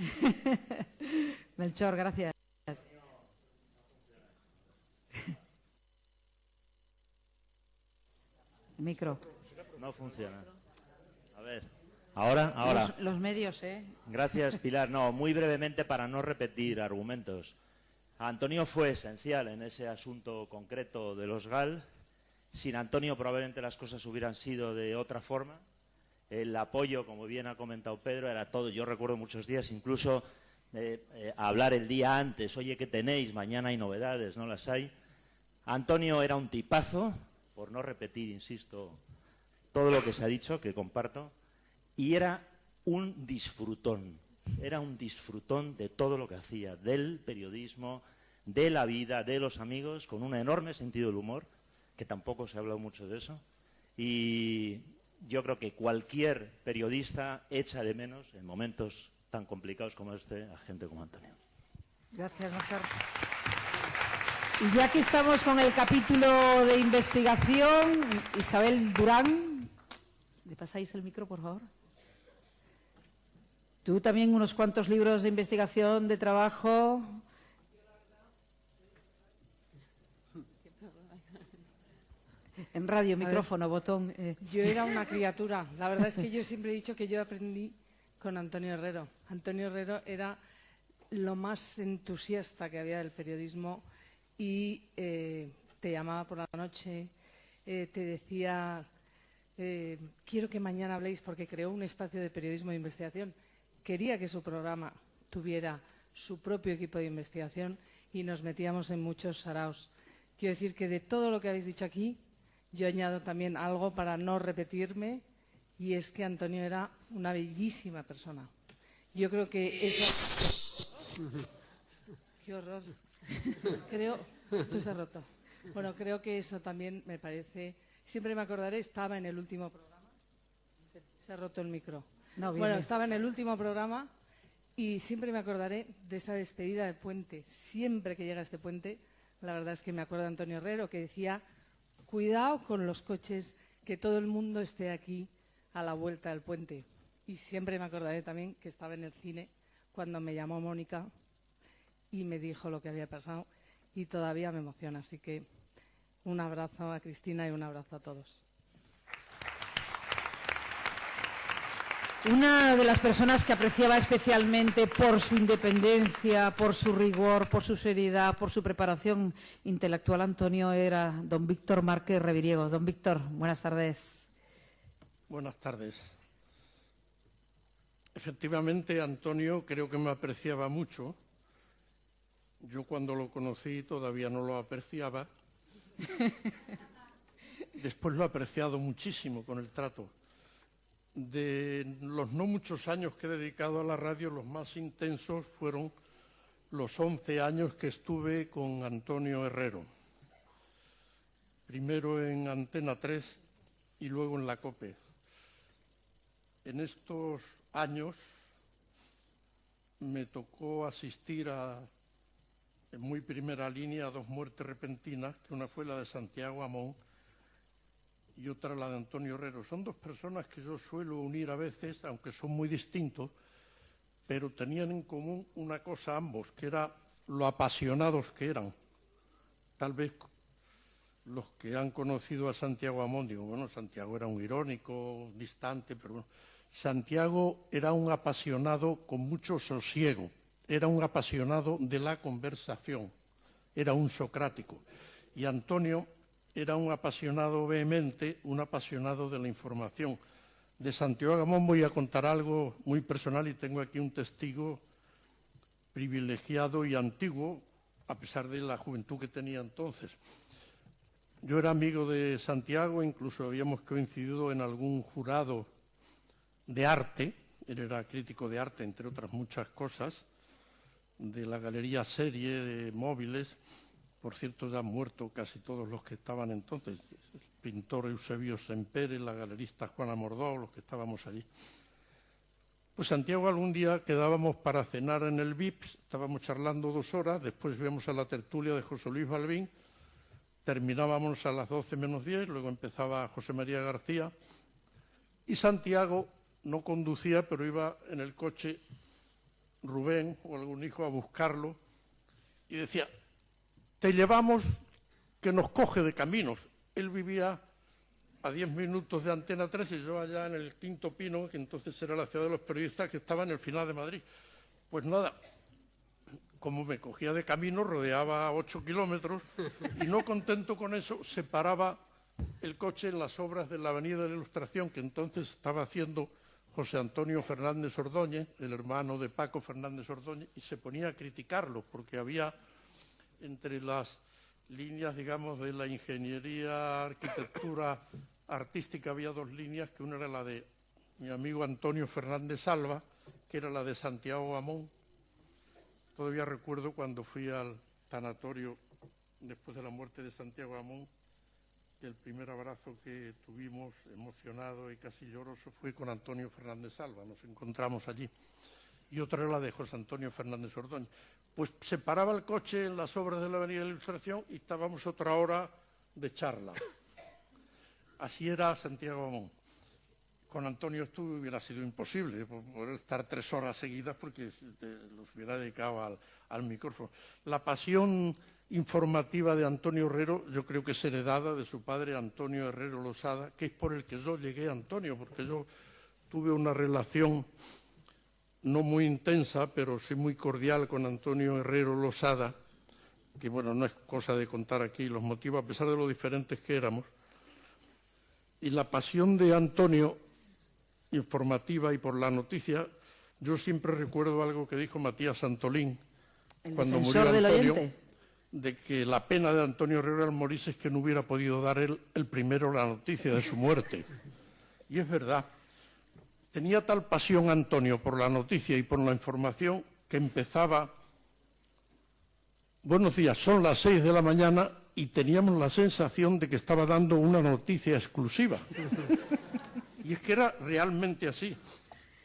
Melchor, gracias. El micro. No funciona. A ver. Ahora. Los medios, ¿eh? Gracias, Pilar. No, muy brevemente para no repetir argumentos. Antonio fue esencial en ese asunto concreto de los GAL. Sin Antonio probablemente las cosas hubieran sido de otra forma. El apoyo, como bien ha comentado Pedro, era todo. Yo recuerdo muchos días, incluso hablar el día antes. Oye, ¿qué tenéis? Mañana hay novedades, ¿no las hay? Antonio era un tipazo, por no repetir, insisto, todo lo que se ha dicho, que comparto. Y era un disfrutón de todo lo que hacía, del periodismo, de la vida, de los amigos, con un enorme sentido del humor, que tampoco se ha hablado mucho de eso. Y yo creo que cualquier periodista echa de menos, en momentos tan complicados como este, a gente como Antonio. Gracias, Oscar. Y ya que estamos con el capítulo de investigación, Isabel Durán, ¿le pasáis el micro, por favor? Tú también unos cuantos libros de investigación, de trabajo. En radio, micrófono, botón. Yo era una criatura. La verdad es que yo siempre he dicho que yo aprendí con Antonio Herrero. Antonio Herrero era lo más entusiasta que había del periodismo y te llamaba por la noche, te decía, quiero que mañana habléis, porque creó un espacio de periodismo de investigación. Quería que su programa tuviera su propio equipo de investigación y nos metíamos en muchos saraos. Quiero decir que de todo lo que habéis dicho aquí, yo añado también algo para no repetirme, y es que Antonio era una bellísima persona. Yo creo que eso... ¡Qué horror! Esto se ha roto. Bueno, creo que eso también me parece... Siempre me acordaré, estaba en el último programa. Se ha roto el micro. No, bueno, estaba en el último programa Y siempre me acordaré de esa despedida de puente. Siempre que llega este puente, la verdad es que me acuerdo de Antonio Herrero, que decía: cuidado con los coches, que todo el mundo esté aquí a la vuelta del puente. Y siempre me acordaré también que estaba en el cine cuando me llamó Mónica y me dijo lo que había pasado, y todavía me emociona. Así que un abrazo a Cristina y un abrazo a todos. Una de las personas que apreciaba especialmente por su independencia, por su rigor, por su seriedad, por su preparación intelectual, Antonio, era don Víctor Márquez Reviriego. Don Víctor, buenas tardes. Buenas tardes. Efectivamente, Antonio creo que me apreciaba mucho. Yo cuando lo conocí todavía no lo apreciaba. Después lo he apreciado muchísimo con el trato. De los no muchos años que he dedicado a la radio, los más intensos fueron los 11 años que estuve con Antonio Herrero. Primero en Antena 3 y luego en la COPE. En estos años me tocó asistir en muy primera línea a 2 muertes repentinas, que una fue la de Santiago Amón y otra la de Antonio Herrero. Son 2 personas que yo suelo unir a veces, aunque son muy distintos, pero tenían en común una cosa ambos, que era lo apasionados que eran. Tal vez los que han conocido a Santiago Amón, digo, bueno, Santiago era un irónico, distante, pero bueno, Santiago era un apasionado con mucho sosiego, era un apasionado de la conversación, era un socrático. Y Antonio era un apasionado vehemente, un apasionado de la información. De Santiago Amón voy a contar algo muy personal y tengo aquí un testigo privilegiado y antiguo, a pesar de la juventud que tenía entonces. Yo era amigo de Santiago, incluso habíamos coincidido en algún jurado de arte. Él era crítico de arte, entre otras muchas cosas, de la Galería Serie de Móviles. Por cierto, ya han muerto casi todos los que estaban entonces. El pintor Eusebio Sempere, la galerista Juana Mordó, los que estábamos allí. Pues Santiago, algún día quedábamos para cenar en el Vips, estábamos charlando 2 horas, después íbamos a la tertulia de José Luis Balbín, terminábamos a las 12 menos 10, luego empezaba José María García, y Santiago no conducía, pero iba en el coche Rubén o algún hijo a buscarlo, y decía: te llevamos, que nos coge de caminos. Él vivía a 10 minutos de Antena 3 y yo allá en el Quinto Pino, que entonces era la ciudad de los periodistas, que estaba en el final de Madrid. Pues nada, como me cogía de camino, rodeaba 8 kilómetros y no contento con eso, se paraba el coche en las obras de la Avenida de la Ilustración, que entonces estaba haciendo José Antonio Fernández Ordóñez, el hermano de Paco Fernández Ordóñez, y se ponía a criticarlo, porque había entre las líneas, digamos, de la ingeniería, arquitectura artística, había 2 líneas, que una era la de mi amigo Antonio Fernández Alba, que era la de Santiago Amón. Todavía recuerdo cuando fui al tanatorio después de la muerte de Santiago Amón, que el primer abrazo que tuvimos, emocionado y casi lloroso, fue con Antonio Fernández Alba. Nos encontramos allí. Y otra era la de José Antonio Fernández Ordóñez. Pues se paraba el coche en las obras de la Avenida de la Ilustración y estábamos otra hora de charla. Así era Santiago Amón. Con Antonio esto hubiera sido imposible, poder estar 3 horas seguidas, porque los hubiera dedicado al micrófono. La pasión informativa de Antonio Herrero yo creo que es heredada de su padre Antonio Herrero Losada, que es por el que yo llegué a Antonio, porque yo tuve una relación no muy intensa, pero sí muy cordial con Antonio Herrero Losada, que bueno, no es cosa de contar aquí los motivos, a pesar de lo diferentes que éramos. Y la pasión de Antonio, informativa y por la noticia, yo siempre recuerdo algo que dijo Matías Santolín cuando murió Antonio, de que la pena de Antonio Herrero al morirse es que no hubiera podido dar él el primero la noticia de su muerte. Y es verdad. Tenía tal pasión Antonio por la noticia y por la información que empezaba: buenos días, son las 6 de la mañana, y teníamos la sensación de que estaba dando una noticia exclusiva. Y es que era realmente así.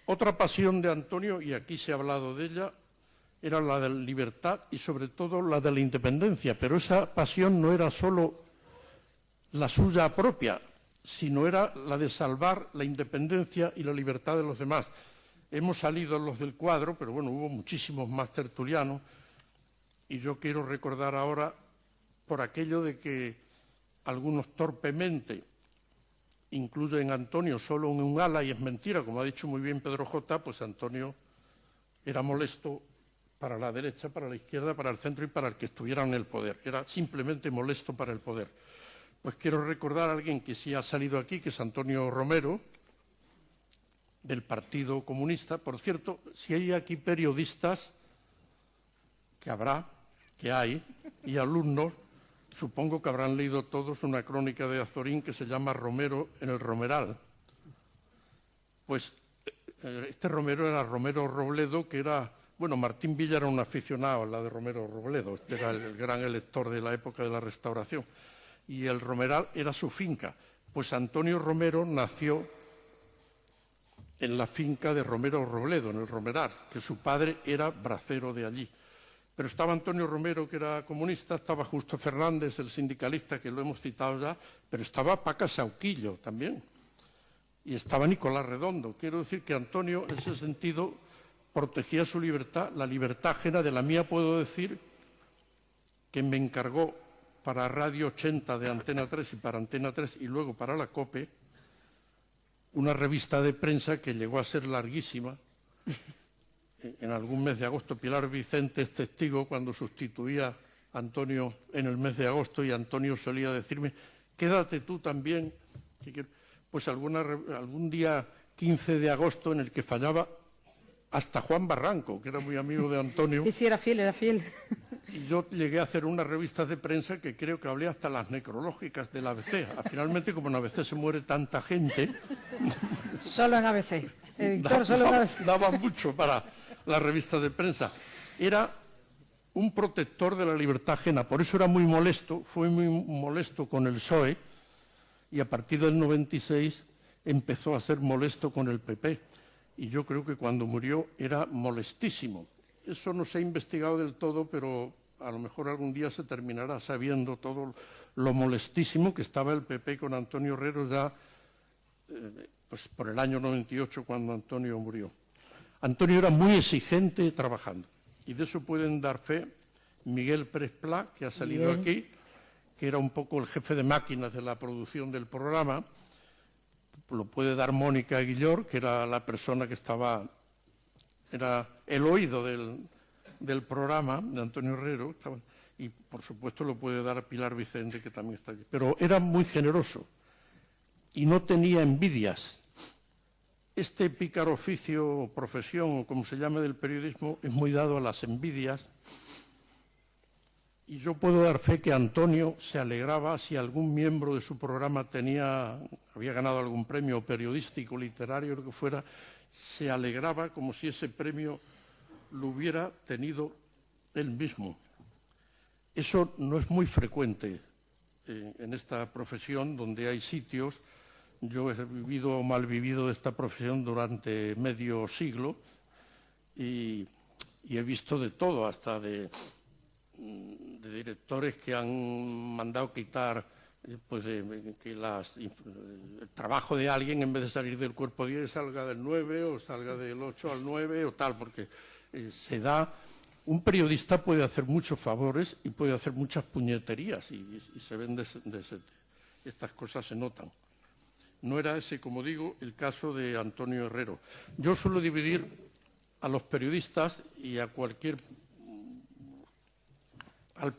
Otra pasión de Antonio, y aquí se ha hablado de ella, era la de la libertad y sobre todo la de la independencia, pero esa pasión no era solo la suya propia, sino era la de salvar la independencia y la libertad de los demás. Hemos salido los del cuadro, pero bueno, hubo muchísimos más tertulianos, y yo quiero recordar ahora, por aquello de que algunos torpemente incluyen a Antonio solo en un ala, y es mentira, como ha dicho muy bien Pedro J., pues Antonio era molesto para la derecha, para la izquierda, para el centro y para el que estuviera en el poder. Era simplemente molesto para el poder. Pues quiero recordar a alguien que sí ha salido aquí, que es Antonio Romero, del Partido Comunista. Por cierto, si hay aquí periodistas, que habrá, que hay, y alumnos, supongo que habrán leído todos una crónica de Azorín que se llama Romero en el Romeral. Pues este Romero era Romero Robledo, que era... Bueno, Martín Villa era un aficionado a la de Romero Robledo, este era el gran elector de la época de la Restauración, y el Romeral era su finca. Pues Antonio Romero nació en la finca de Romero Robledo, en el Romeral, que su padre era bracero de allí. Pero estaba Antonio Romero, que era comunista, estaba Justo Fernández, el sindicalista, que lo hemos citado ya, pero estaba Paca Sauquillo también, y estaba Nicolás Redondo. Quiero decir que Antonio, en ese sentido, protegía su libertad, la libertad ajena. De la mía puedo decir que me encargó para Radio 80 de Antena 3 y para Antena 3 y luego para la COPE una revista de prensa que llegó a ser larguísima. En algún mes de agosto, Pilar Vicente es testigo cuando sustituía a Antonio en el mes de agosto, y Antonio solía decirme, quédate tú también. Pues algún día 15 de agosto en el que fallaba hasta Juan Barranco, que era muy amigo de Antonio. Sí, era fiel, era fiel. Y yo llegué a hacer unas revistas de prensa que creo que hablé hasta las necrológicas del ABC. Finalmente, como en ABC se muere tanta gente... Solo en ABC. Víctor, solo en ABC. Daba mucho para las revistas de prensa. Era un protector de la libertad ajena. Por eso era muy molesto, fue muy molesto con el PSOE, y a partir del 96 empezó a ser molesto con el PP. Y yo creo que cuando murió era molestísimo. Eso no se ha investigado del todo, pero a lo mejor algún día se terminará sabiendo todo lo molestísimo que estaba el PP con Antonio Herrero ya pues por el año 98, cuando Antonio murió. Antonio era muy exigente trabajando, y de eso pueden dar fe Miguel Pérez Pla, que ha salido aquí, que era un poco el jefe de máquinas de la producción del programa. Lo puede dar Mónica Aguillor, que era la persona que era el oído del programa de Antonio Herrero, y por supuesto lo puede dar Pilar Vicente, que también está aquí. Pero era muy generoso y no tenía envidias. Este pícaro oficio o profesión, o como se llame, del periodismo, es muy dado a las envidias, y yo puedo dar fe que Antonio se alegraba si algún miembro de su programa había ganado algún premio periodístico, literario, lo que fuera, se alegraba como si ese premio lo hubiera tenido él mismo. Eso no es muy frecuente en esta profesión, donde hay sitios. Yo he vivido o mal vivido esta profesión durante medio siglo, y he visto de todo, hasta de directores que han mandado quitar que el trabajo de alguien, en vez de salir del cuerpo 10, salga del 9 o salga del 8 al 9 o tal, porque se da... Un periodista puede hacer muchos favores y puede hacer muchas puñeterías, y se ven estas cosas se notan. No era ese, como digo, el caso de Antonio Herrero. Yo suelo dividir a los periodistas y al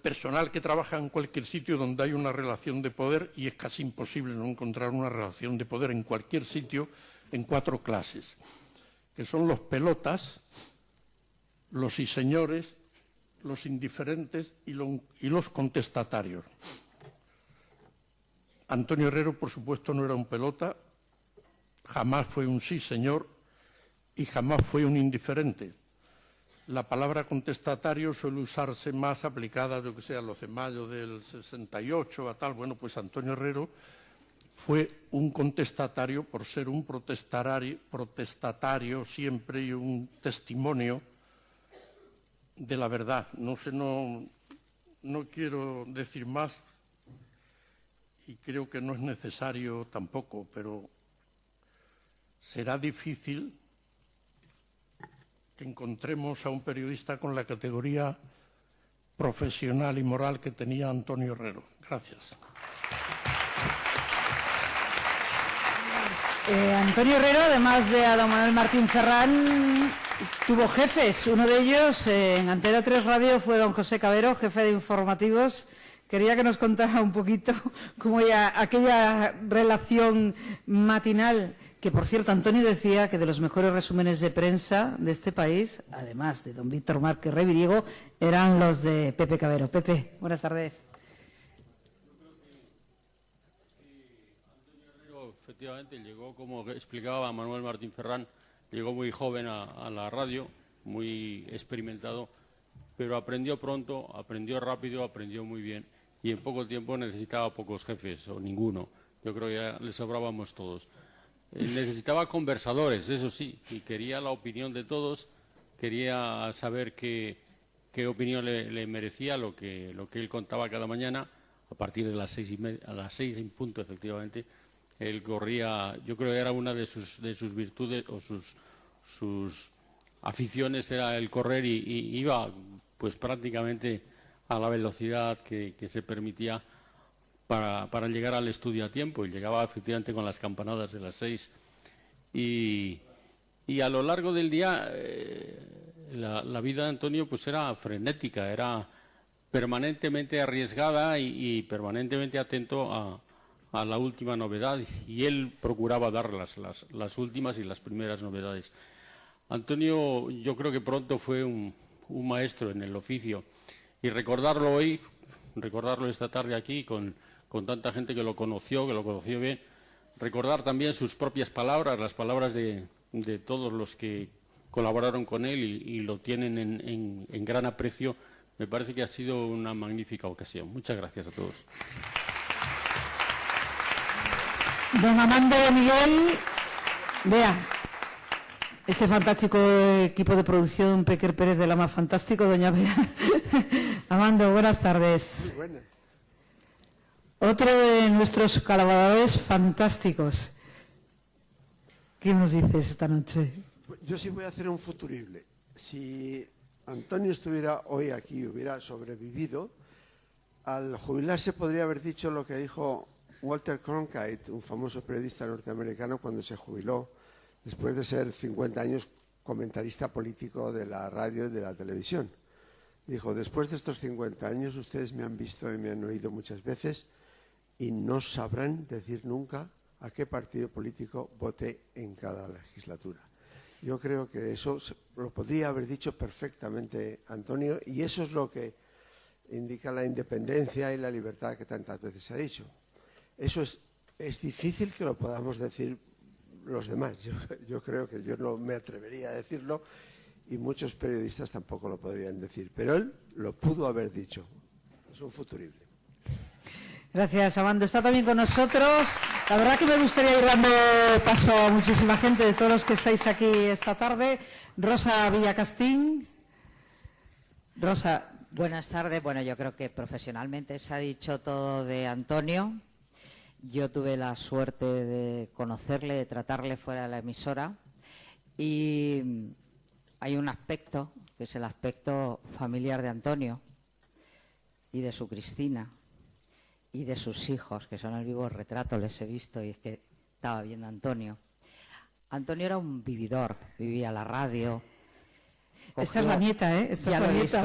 personal que trabaja en cualquier sitio donde hay una relación de poder, y es casi imposible no encontrar una relación de poder en cualquier sitio, en 4 clases, que son los pelotas, los sí señores, los indiferentes y los contestatarios. Antonio Herrero, por supuesto, no era un pelota, jamás fue un sí señor y jamás fue un indiferente. La palabra contestatario suele usarse más aplicada, yo que sé, a los de mayo del 68, a tal. Bueno, pues Antonio Herrero fue un contestatario por ser un protestatario siempre y un testimonio de la verdad. No quiero decir más y creo que no es necesario tampoco, pero será difícil que encontremos a un periodista con la categoría profesional y moral que tenía Antonio Herrero. Gracias. Antonio Herrero, además de a don Manuel Martín Ferrán, tuvo jefes. Uno de ellos, en Antena 3 Radio, fue don José Cabero, jefe de informativos. Quería que nos contara un poquito cómo era aquella relación matinal, que por cierto Antonio decía que de los mejores resúmenes de prensa de este país, además de don Víctor Márquez Reviriego, eran los de Pepe Cabero. Pepe, buenas tardes. Efectivamente, llegó, como explicaba Manuel Martín Ferrán, llegó muy joven a la radio, muy experimentado, pero aprendió pronto, aprendió rápido, aprendió muy bien y en poco tiempo necesitaba pocos jefes o ninguno. Yo creo que ya le sobrábamos todos. Necesitaba conversadores, eso sí, y quería la opinión de todos, quería saber qué opinión le merecía lo que él contaba cada mañana a partir de las 6:30, a las 6 en punto, efectivamente. Él corría, yo creo que era una de sus virtudes o sus aficiones era el correr y iba pues prácticamente a la velocidad que se permitía para llegar al estudio a tiempo, y llegaba efectivamente con las campanadas de las 6 y a lo largo del día la vida de Antonio pues era frenética, era permanentemente arriesgada y permanentemente atento a la última novedad, y él procuraba dar las últimas y las primeras novedades. Antonio, yo creo que pronto fue un maestro en el oficio, y recordarlo hoy, recordarlo esta tarde aquí con tanta gente que lo conoció bien, recordar también sus propias palabras, las palabras de todos los que colaboraron con él y lo tienen en gran aprecio, me parece que ha sido una magnífica ocasión. Muchas gracias a todos. Don Amando de Miguel, vea, este fantástico equipo de producción, Pequer Pérez de Lama, fantástico, doña Bea. Amando, buenas tardes. Muy buenas. Otro de nuestros colaboradores fantásticos. ¿Qué nos dices esta noche? Yo sí voy a hacer un futurible. Si Antonio estuviera hoy aquí y hubiera sobrevivido, al jubilarse podría haber dicho lo que dijo Walter Cronkite, un famoso periodista norteamericano, cuando se jubiló, después de ser 50 años comentarista político de la radio y de la televisión. Dijo, después de estos 50 años ustedes me han visto y me han oído muchas veces y no sabrán decir nunca a qué partido político voté en cada legislatura. Yo creo que eso lo podría haber dicho perfectamente Antonio, y eso es lo que indica la independencia y la libertad que tantas veces se ha dicho. Eso es difícil que lo podamos decir los demás. Yo creo que yo no me atrevería a decirlo y muchos periodistas tampoco lo podrían decir. Pero él lo pudo haber dicho. Es un futurible. Gracias, Amando. Está también con nosotros. La verdad que me gustaría ir dando paso a muchísima gente de todos los que estáis aquí esta tarde. Rosa Villacastín. Rosa. Buenas tardes. Bueno, yo creo que profesionalmente se ha dicho todo de Antonio. Yo tuve la suerte de conocerle, de tratarle fuera de la emisora, y hay un aspecto, que es el aspecto familiar de Antonio y de su Cristina y de sus hijos, que son el vivo retrato, les he visto y es que estaba viendo a Antonio. Antonio era un vividor, vivía la radio. Esta es la nieta, ¿eh? Ya lo he visto.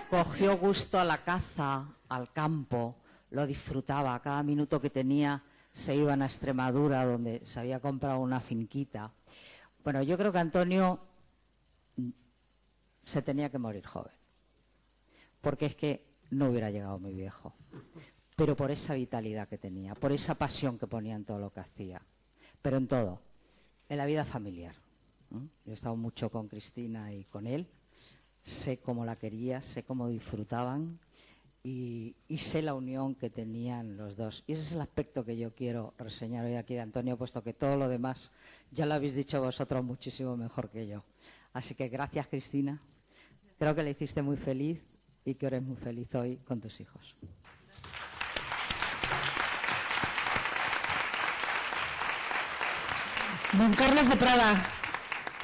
Cogió gusto a la caza, al campo. Lo disfrutaba, cada minuto que tenía se iban a Extremadura, donde se había comprado una finquita. Bueno, yo creo que Antonio se tenía que morir joven, porque es que no hubiera llegado muy viejo, pero por esa vitalidad que tenía, por esa pasión que ponía en todo lo que hacía, pero en todo, en la vida familiar. Yo he estado mucho con Cristina y con él, sé cómo la quería, sé cómo disfrutaban. y sé la unión que tenían los dos. Y ese es el aspecto que yo quiero reseñar hoy aquí de Antonio, puesto que todo lo demás ya lo habéis dicho vosotros muchísimo mejor que yo. Así que gracias, Cristina. Creo que le hiciste muy feliz y que eres muy feliz hoy con tus hijos. Don Carlos de Prada.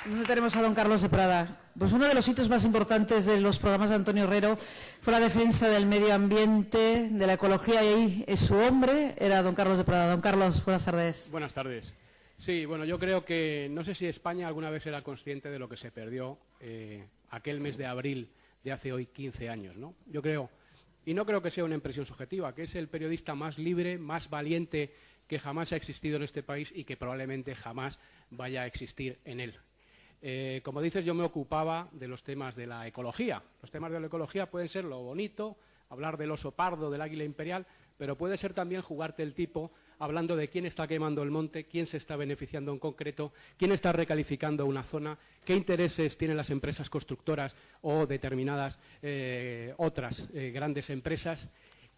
¿Dónde tenemos a don Carlos de Prada? Pues uno de los hitos más importantes de los programas de Antonio Herrero fue la defensa del medio ambiente, de la ecología, y ahí su hombre era don Carlos de Prada. Don Carlos, buenas tardes. Buenas tardes. Sí, bueno, yo creo que no sé si España alguna vez era consciente de lo que se perdió aquel mes de abril de hace hoy 15 años, ¿no? Yo creo, y no creo que sea una impresión subjetiva, que es el periodista más libre, más valiente que jamás ha existido en este país y que probablemente jamás vaya a existir en él. Como dices, yo me ocupaba de los temas de la ecología. Los temas de la ecología pueden ser lo bonito, hablar del oso pardo, del águila imperial, pero puede ser también jugarte el tipo hablando de quién está quemando el monte, quién se está beneficiando en concreto, quién está recalificando una zona, qué intereses tienen las empresas constructoras o determinadas otras grandes empresas.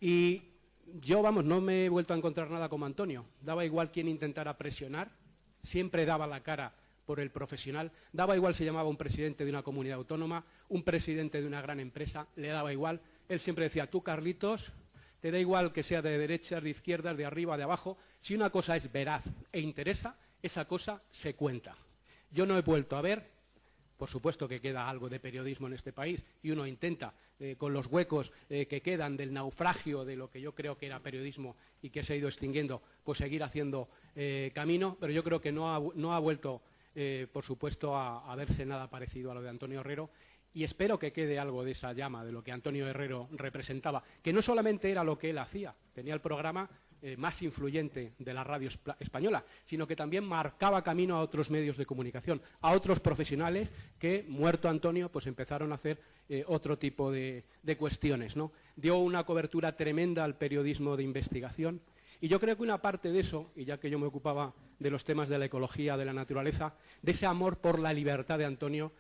Y yo, vamos, no me he vuelto a encontrar nada como Antonio. Daba igual quién intentara presionar, siempre daba la cara por el profesional, daba igual si llamaba un presidente de una comunidad autónoma, un presidente de una gran empresa, le daba igual. Él siempre decía, tú, Carlitos, te da igual que sea de derechas, de izquierdas, de arriba, de abajo. Si una cosa es veraz e interesa, esa cosa se cuenta. Yo no he vuelto a ver, por supuesto que queda algo de periodismo en este país y uno intenta, con los huecos que quedan del naufragio de lo que yo creo que era periodismo y que se ha ido extinguiendo, pues seguir haciendo camino, pero yo creo que no ha vuelto, por supuesto, a verse nada parecido a lo de Antonio Herrero. Y espero que quede algo de esa llama, de lo que Antonio Herrero representaba, que no solamente era lo que él hacía, tenía el programa más influyente de la radio española, sino que también marcaba camino a otros medios de comunicación, a otros profesionales que, muerto Antonio, pues empezaron a hacer otro tipo de cuestiones, ¿no? Dio una cobertura tremenda al periodismo de investigación. Y yo creo que una parte de eso, y ya que yo me ocupaba de los temas de la ecología, de la naturaleza, de ese amor por la libertad de Antonio,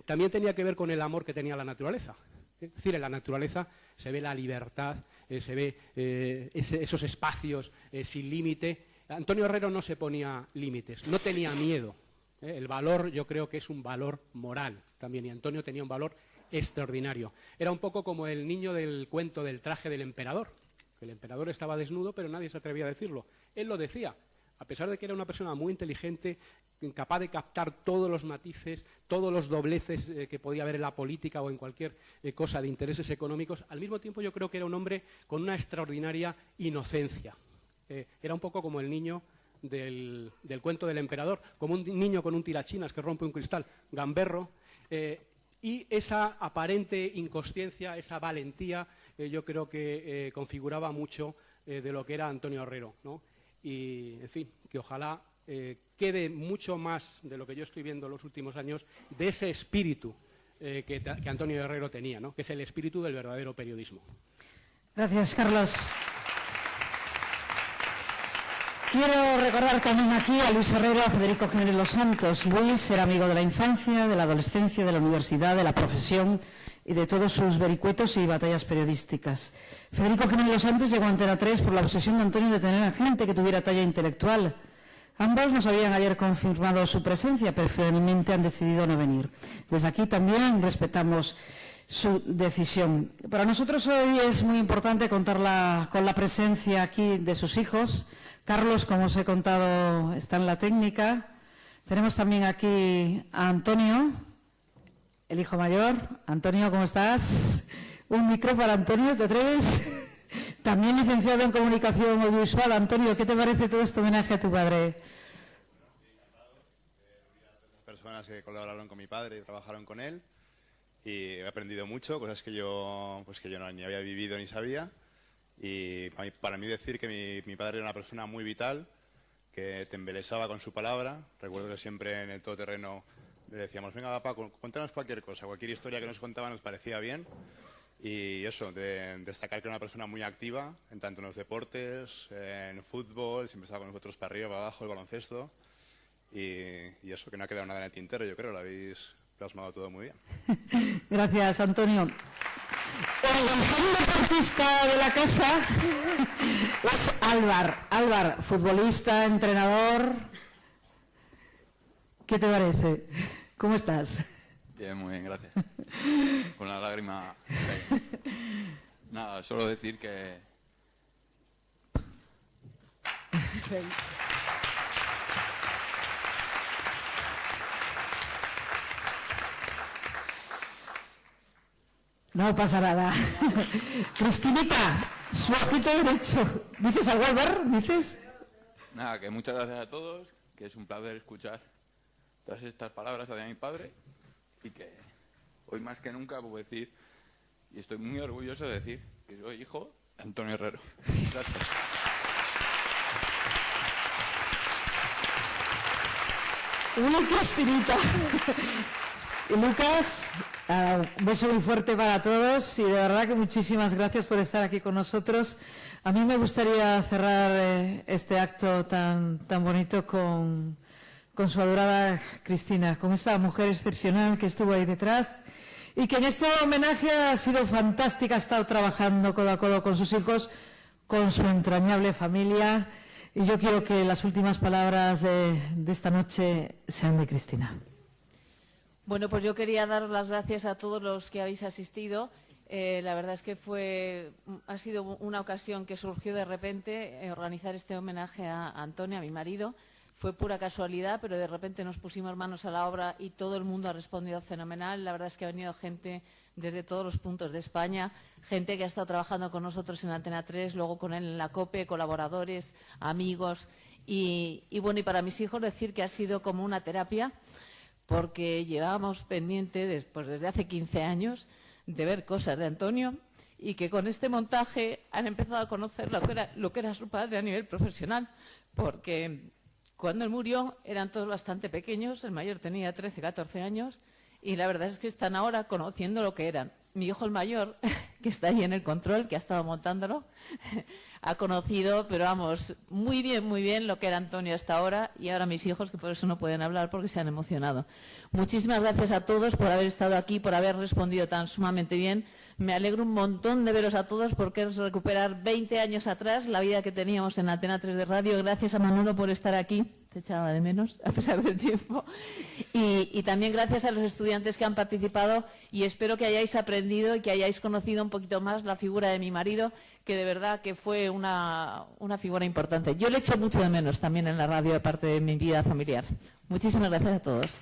también tenía que ver con el amor que tenía la naturaleza. Es decir, en la naturaleza se ve la libertad, se ve esos espacios sin límite. Antonio Herrero no se ponía límites, no tenía miedo. El valor, yo creo que es un valor moral también, y Antonio tenía un valor extraordinario. Era un poco como el niño del cuento del traje del emperador. El emperador estaba desnudo, pero nadie se atrevía a decirlo. Él lo decía. A pesar de que era una persona muy inteligente, capaz de captar todos los matices, todos los dobleces que podía haber en la política o en cualquier cosa de intereses económicos, al mismo tiempo yo creo que era un hombre con una extraordinaria inocencia. Era un poco como el niño del cuento del emperador, como un niño con un tirachinas que rompe un cristal, gamberro, y esa aparente inconsciencia, esa valentía, yo creo que configuraba mucho de lo que era Antonio Herrero, ¿no? Y, en fin, que ojalá quede mucho más de lo que yo estoy viendo en los últimos años, de ese espíritu que Antonio Herrero tenía, ¿no? Que es el espíritu del verdadero periodismo. Gracias, Carlos. Quiero recordar también aquí a Luis Herrero, a Federico Jiménez Los Santos. Luis era amigo de la infancia, de la adolescencia, de la universidad, de la profesión y de todos sus vericuetos y batallas periodísticas. Federico Jiménez Los Santos llegó a Antena 3 por la obsesión de Antonio de tener a gente que tuviera talla intelectual. Ambos nos habían ayer confirmado su presencia, pero finalmente han decidido no venir. Desde aquí también respetamos su decisión. Para nosotros hoy es muy importante contar con la presencia aquí de sus hijos. Carlos, como os he contado, está en la técnica. Tenemos también aquí a Antonio, el hijo mayor. Antonio, ¿cómo estás? Un micro para Antonio, ¿te atreves? También licenciado en Comunicación Audiovisual. Antonio, ¿qué te parece todo este homenaje a tu padre? Personas que colaboraron con mi padre y trabajaron con él, y he aprendido mucho, cosas que yo no, ni había vivido ni sabía. Y para mí decir que mi padre era una persona muy vital, que te embelesaba con su palabra. Recuerdo que siempre en el todoterreno le decíamos, venga papá, cuéntanos cualquier cosa, cualquier historia que nos contaba nos parecía bien. Y eso, de destacar que era una persona muy activa, en tanto en los deportes, en fútbol, siempre estaba con nosotros para arriba, para abajo, el baloncesto. Y eso, que no ha quedado nada en el tintero, yo creo, lo habéis plasmado todo muy bien. Gracias, Antonio. El segundo deportista de la casa es Álvar. Álvar, futbolista, entrenador. ¿Qué te parece? ¿Cómo estás? Bien, muy bien, gracias. Con la lágrima. Nada, solo decir que... No pasa nada. Cristinita, su ojito derecho. ¿Dices algo, Álvar? ¿Dices? Nada, que muchas gracias a todos, que es un placer escuchar todas estas palabras de mi padre y que hoy más que nunca puedo decir, y estoy muy orgulloso de decir, que soy hijo de Antonio Herrero. Gracias. Una Cristinita. Y Lucas, un beso muy fuerte para todos y de verdad que muchísimas gracias por estar aquí con nosotros. A mí me gustaría cerrar este acto tan bonito con su adorada Cristina, con esa mujer excepcional que estuvo ahí detrás y que en este homenaje ha sido fantástica, ha estado trabajando codo a codo con sus hijos, con su entrañable familia. Y yo quiero que las últimas palabras de esta noche sean de Cristina. Bueno, pues yo quería dar las gracias a todos los que habéis asistido. La verdad es que ha sido una ocasión que surgió de repente organizar este homenaje a Antonio, a mi marido. Fue pura casualidad, pero de repente nos pusimos manos a la obra y todo el mundo ha respondido fenomenal. La verdad es que ha venido gente desde todos los puntos de España, gente que ha estado trabajando con nosotros en Antena 3, luego con él en la COPE, colaboradores, amigos. Y bueno, y para mis hijos decir que ha sido como una terapia, porque llevábamos pendiente desde hace 15 años de ver cosas de Antonio y que con este montaje han empezado a conocer lo que era su padre a nivel profesional, porque cuando él murió eran todos bastante pequeños, el mayor tenía 13, 14 años y la verdad es que están ahora conociendo lo que eran. Mi hijo el mayor, que está ahí en el control, que ha estado montándolo, ha conocido, pero vamos, muy bien lo que era Antonio hasta ahora y ahora mis hijos, que por eso no pueden hablar porque se han emocionado. Muchísimas gracias a todos por haber estado aquí, por haber respondido tan sumamente bien. Me alegro un montón de veros a todos porque es recuperar 20 años atrás la vida que teníamos en Antena 3 de radio. Gracias a Manolo por estar aquí. Te echaba de menos, a pesar del tiempo. Y también gracias a los estudiantes que han participado y espero que hayáis aprendido y que hayáis conocido un poquito más la figura de mi marido, que de verdad que fue una figura importante. Yo le echo mucho de menos también en la radio de parte de mi vida familiar. Muchísimas gracias a todos.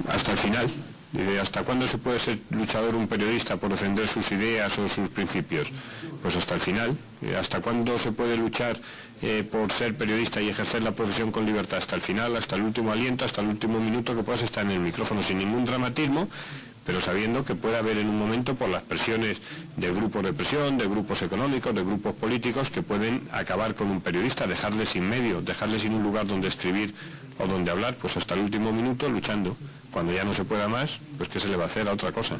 Hasta el final. ¿Hasta cuándo se puede ser luchador un periodista por defender sus ideas o sus principios? Pues hasta el final. ¿Hasta cuándo se puede luchar por ser periodista y ejercer la profesión con libertad? Hasta el final, hasta el último aliento, hasta el último minuto que puedas estar en el micrófono sin ningún dramatismo, pero sabiendo que puede haber en un momento, por las presiones de grupos de presión, de grupos económicos, de grupos políticos, que pueden acabar con un periodista, dejarle sin medio, dejarle sin un lugar donde escribir o donde hablar, pues hasta el último minuto luchando. Cuando ya no se pueda más, pues ¿qué se le va a hacer a otra cosa?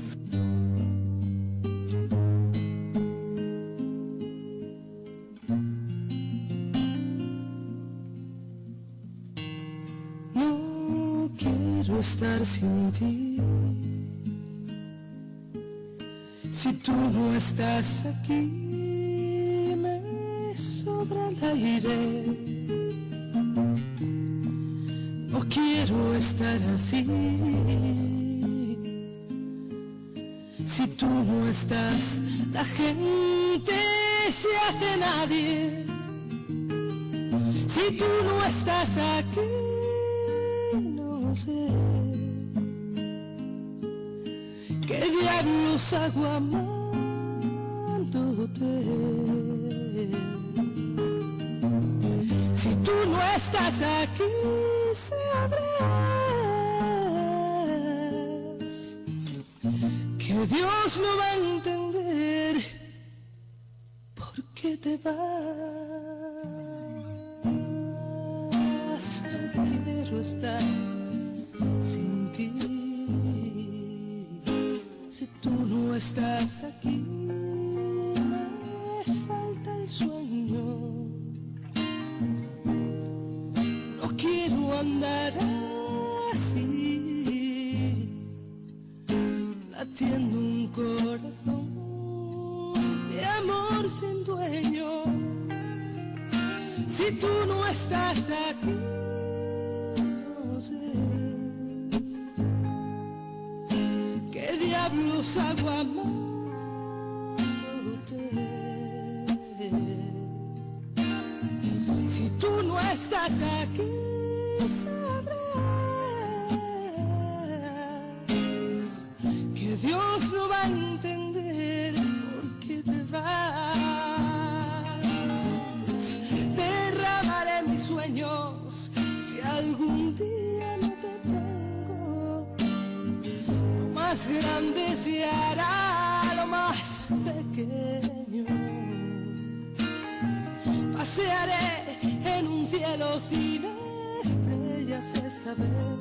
No quiero estar sin ti. Si tú no estás aquí, me sobra el aire. No quiero estar así. Si tú no estás, la gente se hace nadie. Si tú no estás aquí, no sé qué diablos hago amándote. Si tú no estás aquí, sabrás que Dios no va a entender por qué te vas. No quiero estar sin ti. Si tú no estás aquí, me falta el sueño. No quiero andar así, latiendo un corazón de amor sin dueño. Si tú no estás aquí, no sé qué diablos hago amándote. Si tú no estás aquí, sabrás que Dios no va a entender por qué te vas. Derramaré mis sueños si algún día no te tengo. Lo más grande se hará lo más pequeño. Pasearé en un cielo sin estrellas esta vez,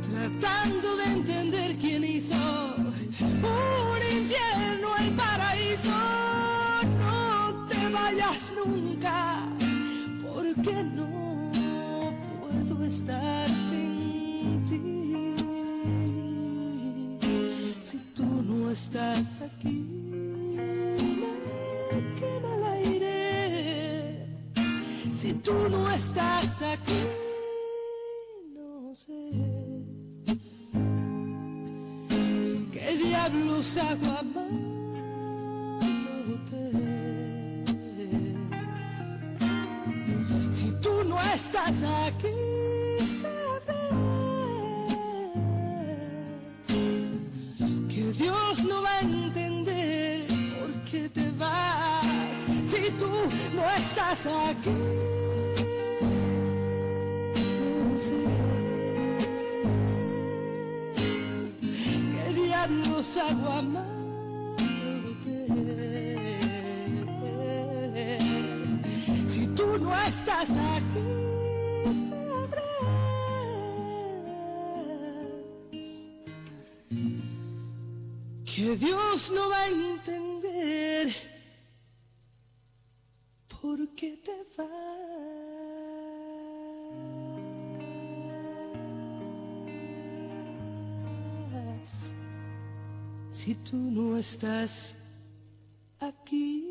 tratando de entender quién hizo un infierno el paraíso. No te vayas nunca, porque no puedo estar sin ti. Si tú no estás aquí, me quema el aire. Si tú no estás aquí, no sé qué diablos hago amándote. Si tú no estás aquí, sabrás que Dios no va a entender por qué te vas. Si tú no estás aquí, no sé qué diablos hago amándote. Si tú no estás aquí, sabrás que Dios no va a entender por qué te vas. Si tú no estás aquí.